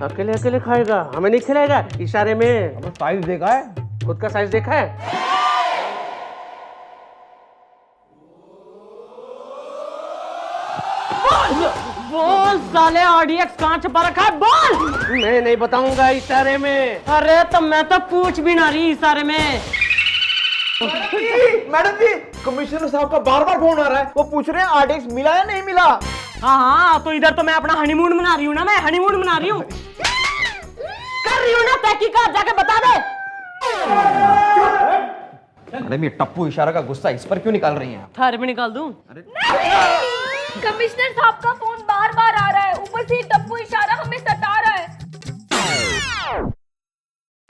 अकेले अकेले खाएगा, हमें नहीं खिलाएगा इशारे में। साइज देखा है? खुद का साइज देखा है? बोल साले RDX कहाँ छुपा रखा है, बोल। मैं नहीं बताऊंगा इशारे में। अरे तो मैं तो पूछ भी ना रही इशारे में। मैडम जी, कमिश्नर साहब का बार बार फोन आ रहा है, वो पूछ रहे हैं RDX मिला या नहीं मिला। हाँ हाँ, तो इधर तो मैं अपना हनीमून मना रही हूँ ना, मैं हनीमून मना रही हूँ। कर रही हूँ ना तहकीकात, जाके बता दे। मैडम ये टप्पू इशारा का गुस्सा इस पर क्यों निकाल रही हैं आप? थारे में निकाल दूं? कमिश्नर साहब का फोन बार बार आ रहा है, ऊपर से टप्पू इशारा हमें सता रहा है।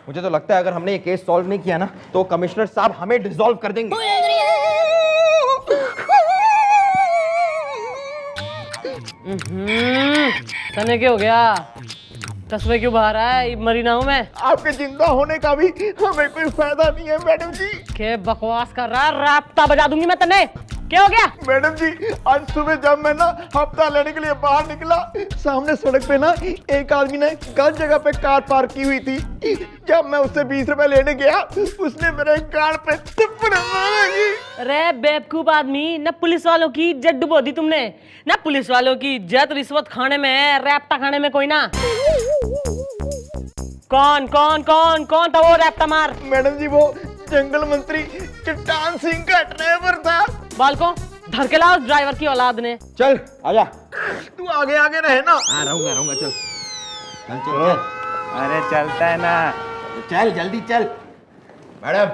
मुझे तो लगता है अगर हमने ये केस सॉल्व नहीं किया ना तो कमिश्नर साहब हमें डिसॉल्व कर देंगे। तने क्या हो गया? कस्बे क्यों बाहर है? मरी ना हूं मैं। आपके जिंदा होने का भी हमें कोई फायदा नहीं है मैडम जी। के बकवास कर रहा है, राप्ता बजा दूंगी मैं तने। क्या हो गया? मैडम जी, आज सुबह जब मैं ना हफ्ता लेने के लिए बाहर निकला, सामने सड़क पे ना एक आदमी ने गलत जगह पे कार पार्क की हुई थी। जब मैं उससे 20 रुपए लेने गया, उसने मेरे कार पे थप्पड़ मारा। अरे बेवकूफ आदमी, न पुलिस वालों की इज्जत डुबो दी तुमने, न पुलिस वालों की इज्जत रिश्वत खाने में है, रैप्ता खाने में कोई ना। कौन कौन कौन कौन था वो रैप्ता मार? मैडम जी, वो जंगल मंत्री चट्टान सिंह का ड्राइवर था। बाल को धर के लाओ ड्राइवर की औलाद ने। चल आजा, तू आगे आगे रहे ना। रहूंगा चल चल चल चल। अरे चलता है ना, चल जल्दी चल। मैडम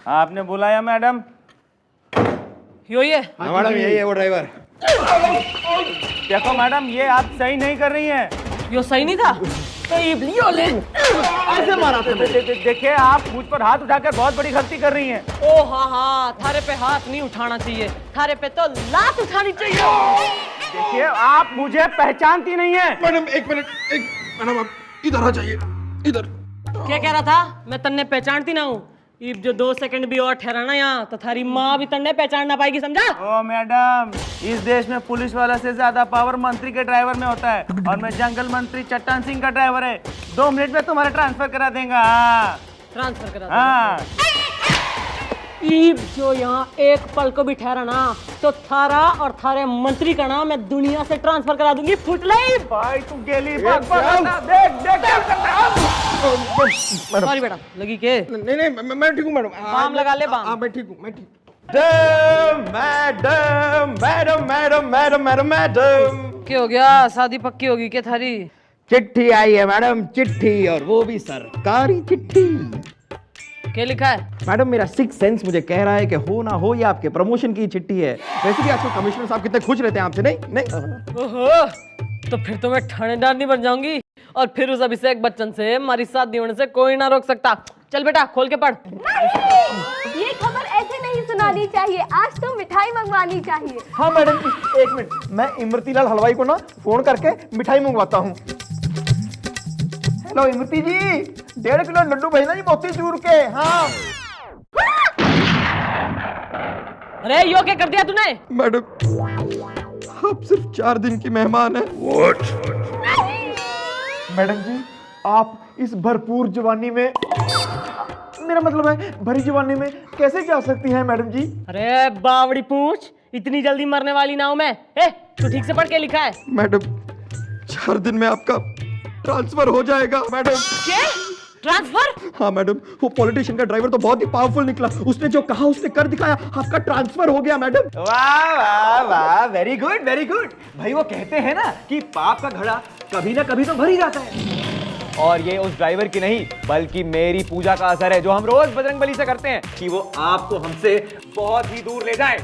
आपने बुलाया मैडम? यो ये मैडम यही है वो ड्राइवर। देखो मैडम, ये आप सही नहीं कर रही हैं। यो सही नहीं था तो इबलियो ले ऐसे मारा था। देखिए, आप मुझ पर हाथ उठाकर बहुत बड़ी गलती कर रही हैं। ओ हाँ हाँ, थारे पे हाथ नहीं उठाना चाहिए, थारे पे तो लात उठानी चाहिए। देखिए, आप मुझे पहचानती नहीं है। मैडम एक मिनट, मैडम आप इधर आ जाइए, इधर। क्या कह रहा था? मैं तन्ने पहचानती ना हूँ। इब जो 2 सेकंड भी और ठहराना यहाँ तो थारी माँ भी तन्ने पहचान ना पाएगी, समझा? ओ मैडम, इस देश में पुलिस वाला से ज्यादा पावर मंत्री के ड्राइवर में होता है, और मैं जंगल मंत्री चट्टान सिंह का ड्राइवर है। 2 मिनट में तुम्हारा ट्रांसफर करा देगा। ट्रांसफर करा हाँ। इब जो यहाँ एक पल को भी ठहरा ना तो थारा और थारे मंत्री का नाम मैं दुनिया से ट्रांसफर करा दूंगी। फुटले भाई तू गेली देख सॉरी बेटा, लगी के? नहीं मैं ठीक हूँ मैडम। बाम लगा ले, बाम। मैं ठीक हूँ, मैं ठीक। Madam madam madam madam madam madam क्या हो गया? शादी पक्की होगी क्या थारी? चिट्ठी आई है मैडम, चिट्ठी, और वो भी सरकारी चिट्ठी। क्या लिखा है? मैडम मेरा सिक्स सेंस मुझे कह रहा है कि हो ना हो ये आपके प्रमोशन की चिट्ठी है। वैसे भी आजकल कमिश्नर साहब कितने खुश रहते हैं आपसे। नहीं नहीं ओहो, तो फिर तो मैं थानेदार नहीं बन जाऊंगी, और फिर उस अभिषेक बच्चन से हमारी शादी होने से कोई ना रोक सकता। चल बेटा खोल के पढ़। ये खबर ऐसे नहीं सुनानी चाहिए, आज तो मिठाई मंगवानी चाहिए। हाँ मैडम, एक मिनट, मैं इमरती लाल हलवाई को ना फोन करके मिठाई मंगवाता हूँ। हेलो इमरती जी, 1.5 किलो लड्डू भेजना जी, मोतीचूर के। हाँ अरे यो क्या कर दिया तूने? मैडम आप सिर्फ 4 दिन की मेहमान हैं। मैडम जी, आप इस भरपूर जवानी में, मेरा मतलब है भरी जवानी में कैसे जा सकती हैं मैडम जी? अरे बावड़ी पूछ, इतनी जल्दी मरने वाली ना हूं मैं। ए, तू ठीक से पढ़ के लिखा है? मैडम 4 दिन में आपका ट्रांसफर हो जाएगा मैडम। क्या? ट्रांसफर? हाँ मैडम, वो पॉलिटिशियन का ड्राइवर तो बहुत ही पावरफुल निकला, उसने जो कहा उसने कर दिखाया, आपका ट्रांसफर हो गया मैडम। वाह वाह वाह, वेरी गुड वेरी गुड। भाई वो कहते हैं ना कि पाप का घड़ा कभी ना कभी तो भर ही जाता है, और ये उस ड्राइवर की नहीं बल्कि मेरी पूजा का असर है जो हम रोज बजरंगबली से करते हैं कि वो आपको हमसे बहुत ही दूर ले जाए।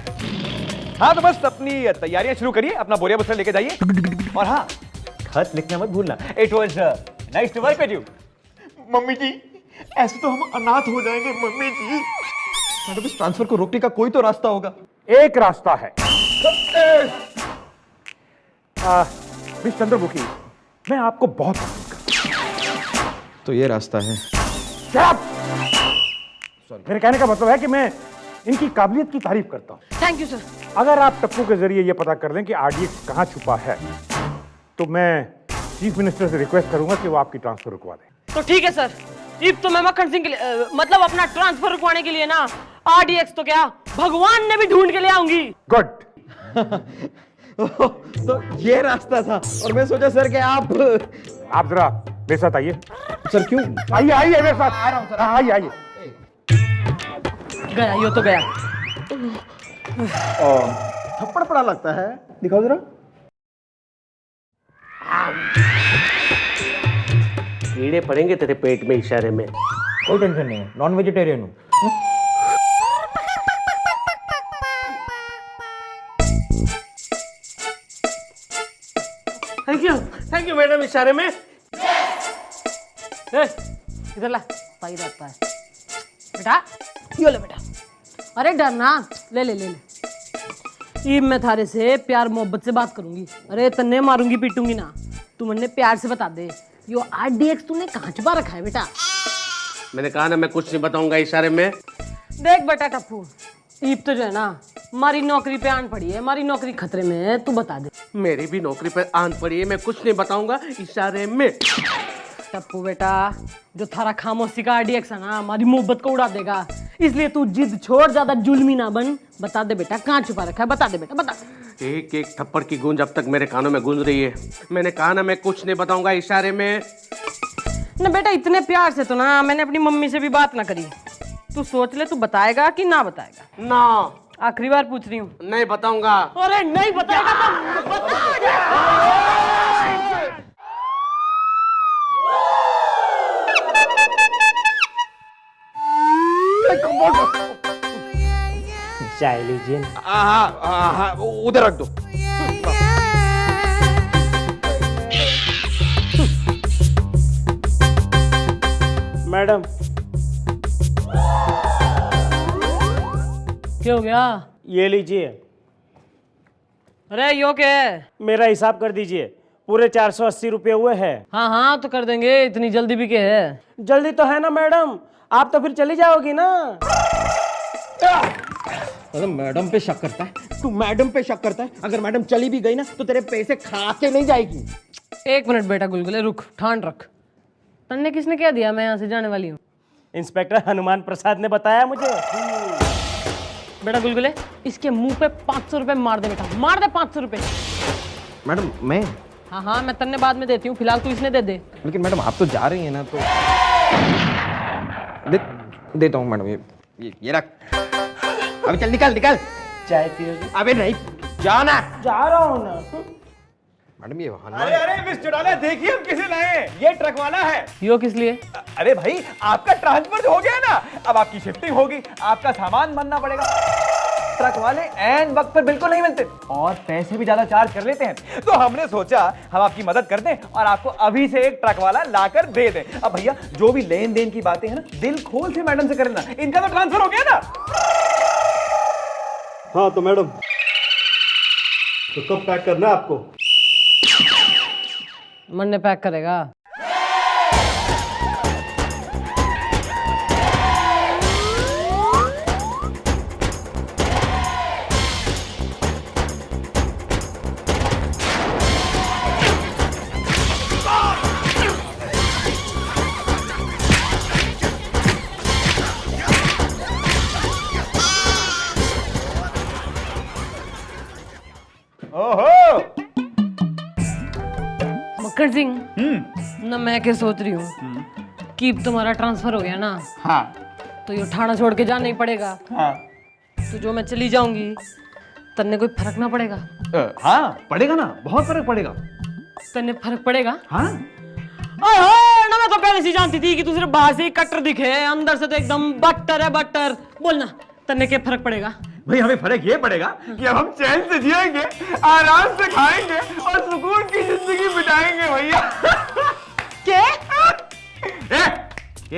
हाँ तो बस अपनी तैयारियां शुरू करिए, अपना बोरिया बस्तर लेके जाइए, और हाँ खत लिखना मत भूलना। It was nice to work with you. Mummy ji, ऐसे तो हम अनाथ हो जाएंगे मम्मी जी। मैडम इस ट्रांसफर को रोकने का कोई तो रास्ता होगा। एक रास्ता है। मिस चंद्रमुखी, मैं आपको बहुत पसंद करता हूं। तो ये रास्ता है। मेरे कहने का मतलब है कि मैं इनकी काबिलियत की तारीफ करता हूं। Thank you sir. अगर आप टप्पू के जरिए ये पता कर लें कि RDX कहां छुपा है, तो मैं चीफ मिनिस्टर से रिक्वेस्ट करूंगा कि वो आपकी ट्रांसफर रुकवा दे। तो ठीक है सर, इब तो मैं मक्खन सिंह के लिए मतलब अपना ट्रांसफर रुकवाने के लिए ना RDX तो क्या भगवान ने भी ढूंढ के ले आऊंगी। गुड। तो ये रास्ता था और मैं सोचा सर कि आप जरा मेरे साथ आइए। सर क्यों? आइए मेरे साथ। आ रहा हूँ सर। आइए। गया यो तो गया। थप्पड़ पड़ा लगता है, दिखाओ जरा। कीड़े पड़ेंगे तेरे पेट में इशारे में। कोई टेंशन नहीं है, नॉन वेजिटेरियन हूँ। थैंक यू मैडम इशारे में। इधर ला, पाई रहता है बेटा, यो ले बेटा। अरे डरना, ले ले ले ले। ईब मैं थारे से प्यार मोहब्बत से बात करूंगी। अरे तन्ने मारूंगी पीटूंगी ना, तू मन्ने प्यार से बता दे यो RDX तूने कहाँ छुपा रखा है बेटा? मैंने कहा ना मैं कुछ नहीं बताऊंगा इशारे में। देख बेटा टप्पू, ईब तो जो है ना हमारी नौकरी पे आन पड़ी है, हमारी नौकरी खतरे में है, तू बता दे। मेरी भी नौकरी पर आन पड़ी है, मैं कुछ नहीं बताऊंगा इशारे में। टप्पू बेटा, जो थारा खामोशी का RDX है ना हमारी मोहब्बत को उड़ा देगा, इसलिए तू जिद छोड़, ज्यादा जुल्मी ना बन। बता दे बेटा कहाँ छुपा रखा है, बता दे बेटा, बता। एक एक थप्पड़ की गूंज अब तक मेरे कानों में गूंज रही है। मैंने कहा ना मैं कुछ नहीं बताऊंगा इशारे में। ना बेटा इतने प्यार से तो ना मैंने अपनी मम्मी से भी बात ना करी। तू सोच ले, तू बताएगा कि ना बताएगा? ना, आखिरी बार पूछ रही हूँ। नहीं बताऊंगा। अरे नहीं बताएगा तो चाय लीजिए। हाँ, उधर रख दो। मैडम क्या हो गया? ये लीजिए। अरे यो क्या है? मेरा हिसाब कर दीजिए, पूरे 480 रुपये हुए हैं। हाँ हाँ तो कर देंगे, इतनी जल्दी भी क्या है? जल्दी तो है ना मैडम, आप तो फिर चली जाओगी ना। अरे मैडम पे शक करता है तू, मैडम पे शक करता है। अगर मैडम चली भी गई ना तो तेरे पैसे खा के नहीं जाएगी। एक मिनट बेटा गुलगुले, रुक, ठान रख। तन्ने किसने क्या दिया मैं यहाँ से जाने वाली हूँ? इंस्पेक्टर हनुमान प्रसाद ने बताया मुझे। बेटा गुलगुले, इसके मुंह पे 500 रुपए मार दे बेटा, मार दे 500 रुपए। मैडम मैं? हाँ हाँ मैं तन्ने बाद में देती हूँ, फिलहाल तू इसने दे दे। लेकिन मैडम आप तो जा रही हैं ना, तो देता हूँ मैडम। ये रख। अभी चल, निकल निकल। चाय पियोगे? अबे नहीं, जाना। जा रहा हूँ ना मैडम। ये अरे मिस चौटाला, देखिए हम किसे लाए। ये ट्रक वाला है। यो किस लिए? अरे भाई आपका ट्रांसफर हो गया ना, अब आपकी शिफ्टिंग होगी, आपका सामान बनना पड़ेगा। ट्रक वाले एन वक्त पर बिल्कुल नहीं मिलते और पैसे भी ज्यादा चार्ज कर लेते हैं, तो हमने सोचा हम आपकी मदद कर दें और आपको अभी से एक ट्रक वाला लाकर दे दें। अब भैया जो भी लेन देन की बातें हैं ना, दिल खोल से मैडम से कर लेना। इनका तो ट्रांसफर हो गया ना। हाँ तो मैडम, तो कब पैक करना है आपको? मन ने पैक करेगा। ओहो मक्खन सिंह, ना मैं क्या सोच रही हूँ कि तुम्हारा ट्रांसफर हो गया ना, हाँ तो ये ठाणा छोड़ के जाना ही पड़ेगा। हाँ तो जो मैं चली जाऊंगी तन्ने कोई फर्क ना पड़ेगा? हाँ पड़ेगा ना, बहुत फर्क पड़ेगा। तन्ने फर्क पड़ेगा? हाँ ना मैं तो पहले से जानती थी कि तू सिर्फ बाहर से ही कट्टर दिखे, अंदर से तो एकदम बट्टर है बट्टर। बोलना तन्ने क्या फर्क पड़ेगा? भाई हमें फर्क ये पड़ेगा कि अब हम चैन से जिएंगे, आराम से खाएंगे और सुकून की जिंदगी बिताएंगे भैया।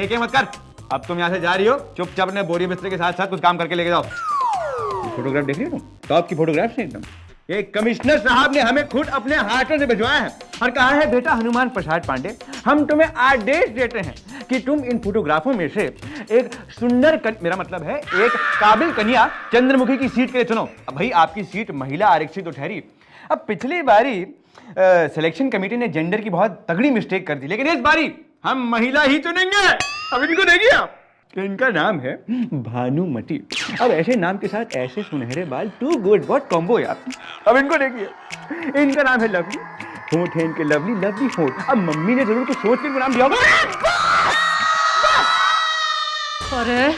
क्या मत कर। अब तुम यहाँ से जा रही हो, चुपचाप अपने बोरी बिस्तर के साथ साथ कुछ काम करके लेके जाओ। फोटोग्राफ देख रही हो तुम? टॉप की फोटोग्राफ है एकदम। ये कमिश्नर साहब ने हमें खुद अपने हाथों से भिजवाया है और कहा है, बेटा हनुमान प्रसाद पांडे, हम तुम्हें आदेश देते हैं कि तुम इन फोटोग्राफों में से एक सुंदर मेरा मतलब है एक काबिल कन्या चंद्रमुखी की सीट के लिए चुनो। अब भाई आपकी सीट महिला आरक्षित तो ठहरी। अब पिछली बारी सिलेक्शन कमेटी ने जेंडर की बहुत तगड़ी मिस्टेक कर दी, लेकिन इस बारी हम महिला ही चुनेंगे। अब इनको देखिए आप, इनका नाम है भानुमति। अब ऐसे नाम के साथ ऐसे सुनहरे बाल, टू गुड, बहुत कॉम्बो यार। अब इनको देखिए, इनका नाम है लवली, होंठ है इनके लवली, लवली होंठ। अब मम्मी ने जरूर कुछ सोच के इनको नाम दिया होगा। अरे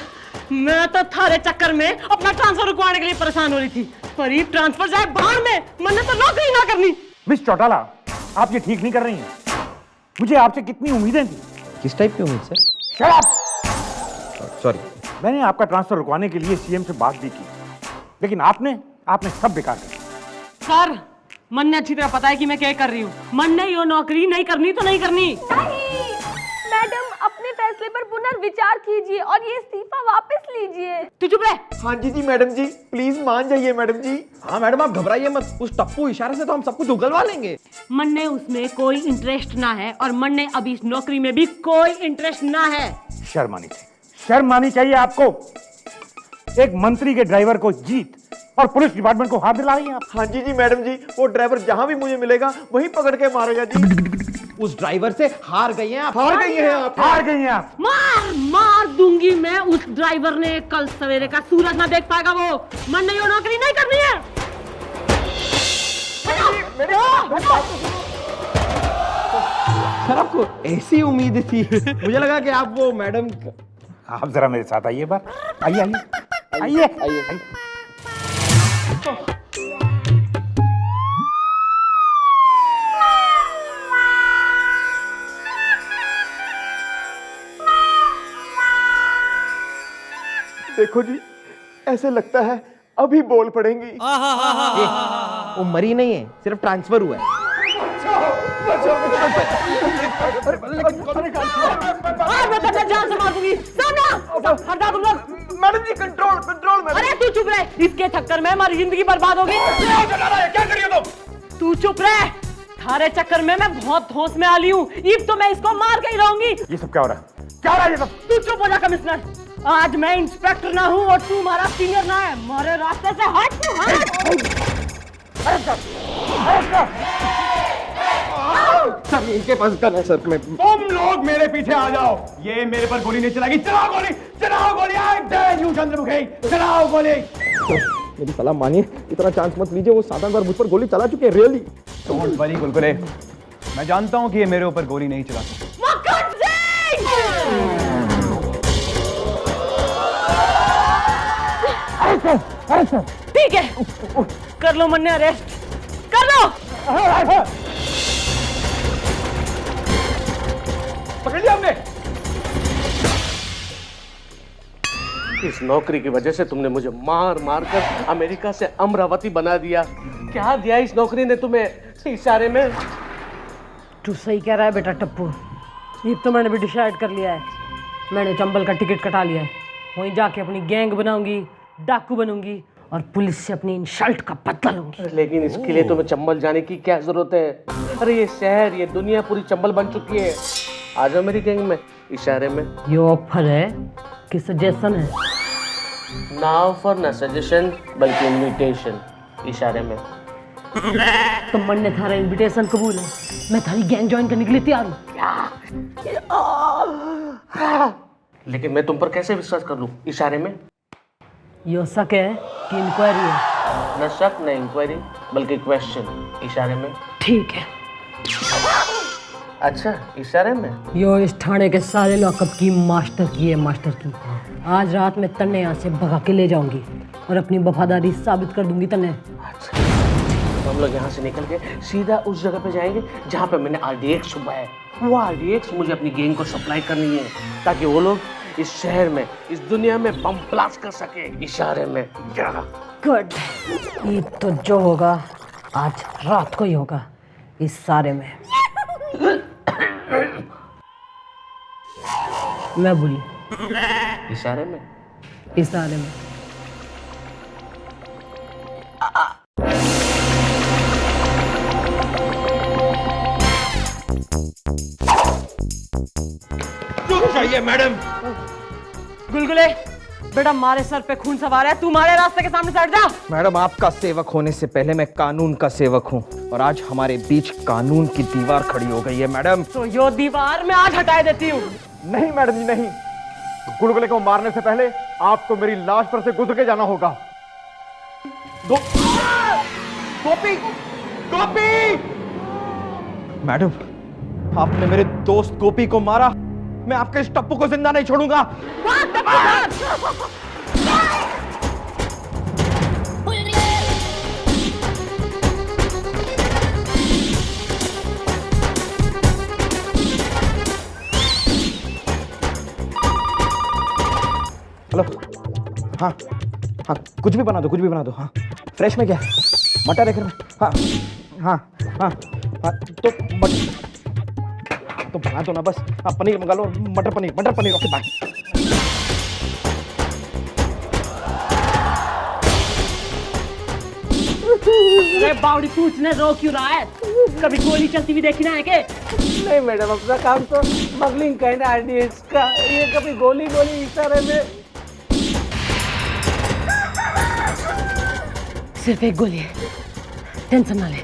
मैं तो थारे चक्कर में अपना ट्रांसफर रुकवाने के लिए परेशान हो रही थी, पर ये ट्रांसफर जाए बाहर में, मैंने तो नौकरी ना करनी। मिस चौटाला, आप ये ठीक नहीं कर रही हैं। मुझे आपसे कितनी उम्मीदें थी। किस टाइप की उम्मीद सर? Shut up! सॉरी। मैंने आपका ट्रांसफर रुकवाने के लिए सीएम से बात भी की, लेकिन आपने सब बेकार कर दिया। सर, मन ने अच्छी तरह पता है कि मैं क्या कर रही हूँ। मन ने यो नौकरी नहीं करनी तो नहीं करनी। नहीं मैडम, अपने फैसले पर पुनर्विचार कीजिए और ये इस्तीफा वापस लीजिए। तू चुप रह। हाँ जी मैडम जी, प्लीज मान जाइए मैडम जी। हाँ मैडम, आप घबराइए मत, उस टप्पू इशारे से तो हम सब कुछ उगलवा लेंगे। मन ने उसमें कोई इंटरेस्ट ना है और मन ने अभी इस नौकरी में भी कोई इंटरेस्ट ना है। शर्म आनी चाहिए आपको। एक मंत्री के ड्राइवर को जीत और पुलिस डिपार्टमेंट को हाथ दिला रही हैं आप। हाँ जी मैडम जी, वो ड्राइवर जहाँ भी मुझे मिलेगा वहीं पकड़ के मारेगा जी। उस ड्राइवर से हार गई हैं आप। हार गई हैं आप। मार दूंगी मैं उस ड्राइवर ने। कल सवेरे का सूरज ना देख पाएगा वो। मन ने यो नौकरी नहीं करनी है। सर, आपको ऐसी उम्मीद थी? मुझे लगा कि आप वो मैडम। आप जरा मेरे साथ आइए बार। आइए। देखो जी, ऐसे लगता है अभी बोल पड़ेंगी। वो मरी नहीं है, सिर्फ ट्रांसफर हुआ है। जान से मार दूंगी। हटा तुम लोग। मैडम जी, कंट्रोल मैडम। अरे तू चुप रह, इसके चक्कर में हमारी जिंदगी बर्बाद होगी। क्या कर रही हो तुम? तू चुप रह, थारे चक्कर में मैं बहुत होश में आ ली हूँ। इब तो मैं इसको मार के ही रहूंगी। ये सब क्या हो रहा है? ये सब? तू चुप हो जा कमिश्नर। आज मैं इंस्पेक्टर ना हूँ और तू हमारा सीनियर ना है। हमारे रास्ते से हट। सर, इनके पास गन है सर। मैं तुम लोग मेरे पीछे आ जाओ। ये मेरे पर गोली नहीं चलाएगी। चलाओ गोली। आई डेयर यू चंद्रमुखी, चलाओ गोली। मेरी सलाह मानिए, इतना चांस मत लीजिए। वो 7 बार मुझ पर गोली चला चुके हैं, रियली। डोंट वरी गुलगुले, मैं जानता हूँ कि ये मेरे ऊपर गोली नहीं चला सकते। ठीक है, कर लो मन्ने अरेस्ट, कर लो। पकड़ लिया हमने। इस नौकरी की वजह से तुमने मुझे मार कर अमेरिका से अमरावती बना दिया। क्या दिया इस नौकरी ने तुम्हें इशारे में? तू सही कह रहा है बेटा टप्पू। ये तो मैंने भी डिसाइड कर लिया है। मैंने चंबल का टिकट कटा लिया है। वहीं जाके अपनी गैंग बनाऊंगी, डाकू बनूंगी और पुलिस से अपनी इंसल्ट का बदला लूंगी। लेकिन इसके लिए तुम्हें चंबल जाने की क्या जरूरत है? अरे ये शहर, ये दुनिया पूरी चंबल बन चुकी है। आ जाओ मेरी गैंग में, इशारे में। ये ऑफर है कि सजेशन है? ना ऑफर ना सजेशन, बल्कि इनविटेशन, इशारे में। तो मन ने थारा इनविटेशन कबूल है। मैं थारी गैंग ज्वाइन करने के लिए तैयार हूँ। लेकिन मैं तुम पर कैसे विश्वास कर लूं? इशारे में। यो शक है कि इंक्वायरी है? न शक न इंक्वायरी, बल्कि क्वेश्चन, इशारे में। ठीक है। अच्छा, इशारे में। यो इस थाने के सारे लॉकअप की मास्टर की है, मास्टर की। आज रात में तन्ने यहाँ से भगा के ले जाऊंगी और अपनी वफादारी साबित कर दूंगी तन्ने। अच्छा, तो हम लोग यहाँ से निकल के सीधा उस जगह पे जाएंगे जहाँ पे मैंने RDX छुपा है। वो RDX मुझे अपनी गैंग को सप्लाई करनी है, ताकि वो लोग इस शहर में, इस दुनिया में बम ब्लास्ट कर सके, इशारे में। गुड। ये तो जो होगा आज रात को ही होगा, इस सारे में। मैं बोली इशारे में। इशारे में। चुप चाहिए मैडम। गुलगुले, बेटा मारे सर पे खून सवार है, तू मारे रास्ते के सामने से हट जा। मैडम, आपका सेवक होने से पहले मैं कानून का सेवक हूँ और आज हमारे बीच कानून की दीवार खड़ी हो गई है मैडम। तो यो दीवार मैं आज हटा देती हूँ। नहीं मैडम जी नहीं, गुलगुले को मारने से पहले आपको मेरी लाश पर से गुजर के जाना होगा। गोपी, गोपी! मैडम, आपने मेरे दोस्त गोपी को मारा, मैं आपके इस टप्पू को जिंदा नहीं छोड़ूंगा। हेलो, हाँ हाँ, कुछ भी बना दो, कुछ भी बना दो। हाँ, फ्रेश में क्या है? मटर है घर में? हाँ हाँ हाँ हाँ, तो बना दो ना बस। हाँ, पनीर मंगा लो, मटर पनीर। Okay bye. अरे बावड़ी, पूछने रो क्यों रहा है? कभी गोली चलती हुई देखी ना है के? नहीं मैडम, अपना काम तो स्मगलिंग का है ना आरडीएक्स का, ये कभी गोली इशारे में। सिर्फ एक गोली है, टेंशन ना ले।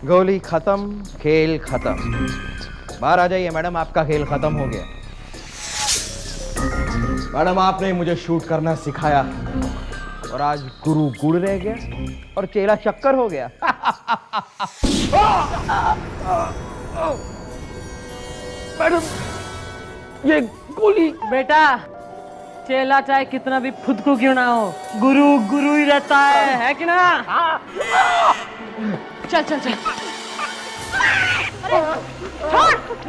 गोली खत्म, खेल खत्म। बाहर आ जाइए मैडम, आपका खेल खत्म हो गया। मैडम, आपने मुझे शूट करना सिखाया और आज गुरु गुड़ रह गया और चेला शक्कर हो गया। मैडम, ये गोली। बेटा, चेला चाहे कितना भी खुद को क्यों ना हो, गुरु ही रहता है कि ना? चल चल चल।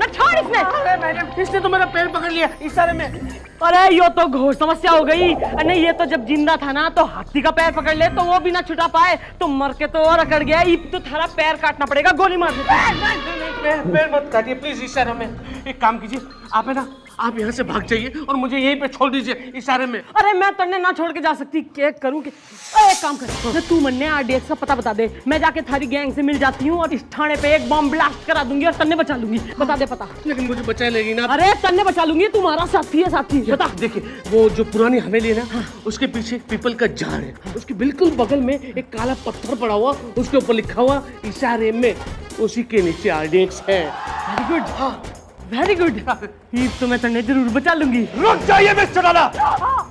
छोड़ इसने। अरे मैडम, इसने तो मेरा पैर पकड़ लिया इशारे में। अरे यो तो घोर समस्या हो गई। नहीं, ये तो जब जिंदा था ना तो हाथी का पैर पकड़ ले तो वो भी ना छुटा पाए, तो मर के तो और अकड़ गया। अब तो थारा पैर काटना पड़ेगा, गोली मार दे। पैर मत काटिए प्लीज, इशारे में। एक काम कीजिए, आप है ना, आप यहाँ से भाग जाइए और मुझे यहीं पे छोड़ दीजिए इशारे में। अरे मैं तन्ने ना छोड़ के जा सकती, क्या करूं कि? एक काम कर, तू मन्ने आरडीएक्स का पता बता दे, मैं जाके थारी गैंग से मिल जाती हूँ और इस थाने पे एक बम ब्लास्ट करा दूंगी और तन्ने बचा लूंगी। बता दे पता। लेकिन मुझे बचा लेगी ना? अरे तन्ने बचा लूंगी, तुम्हारा साथी है साथी। बता। देखिए, वो जो पुरानी हवेली है ना, उसके पीछे पीपल का झाड़ है, उसके बिल्कुल बगल में एक काला पत्थर पड़ा हुआ, उसके ऊपर लिखा हुआ इशारे में, उसी के नीचे आरडीएक्स है। वेरी गुड, हाँ वेरी गुड। तो मैं तन्ने जरूर बचा लूंगी। रुक जाइए मिस्टर लाला,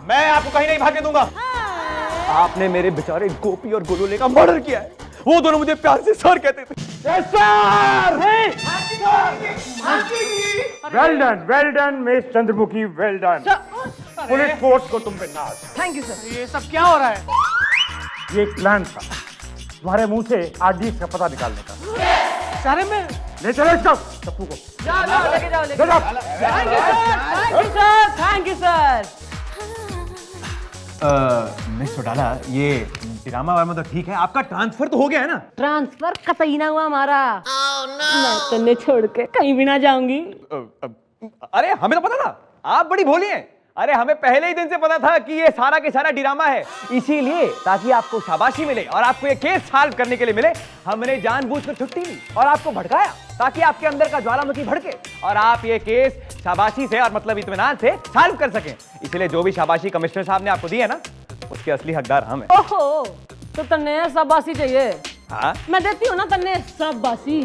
मैं आपको कहीं नहीं भागने दूंगा। आपने मेरे बेचारे गोपी और गुलगुले का मर्डर किया है। वो दोनों मुझे प्यार से सर कहते थे। Well done miss Chandramukhi, well done. Police force को तुम पे नाज। Thank you sir. ये सब क्या हो रहा है? ये एक प्लान था तुम्हारे मुंह से आरडीएक्स का पता निकालने का। इशारे में ले चलो इसको, टप्पू को। जाओ, लेके जाओ। Thank you sir. Miss Chautala, ये ड्रामा वामा तो ठीक है, आपका ट्रांसफर तो हो गया है ना? ट्रांसफर कतई ना हुआ हमारा। मैं तन्ने छोड़ के कहीं भी ना जाऊंगी। अरे हमें तो पता था, आप बड़ी भोली हैं। अरे हमें पहले ही दिन से पता था कि ये सारा के सारा ड्रामा है, इसीलिए ताकि आपको शाबाशी मिले और आपको ये केस सॉल्व करने के लिए मिले, हमने जानबूझकर छुट्टी ली और आपको भड़काया ताकि आपके अंदर का ज्वालामुखी भड़के और आप ये केस शाबाशी से और मतलब इत्मीनान से सॉल्व कर सकें। इसलिए जो भी शाबाशी कमिश्नर साहब ने आपको दी है ना, उसके असली हकदार हम हैं। ओहो, तो तन्ने शाबाशी चाहिए? हाँ, मैं देती हूँ ना तन्ने शाबाशी।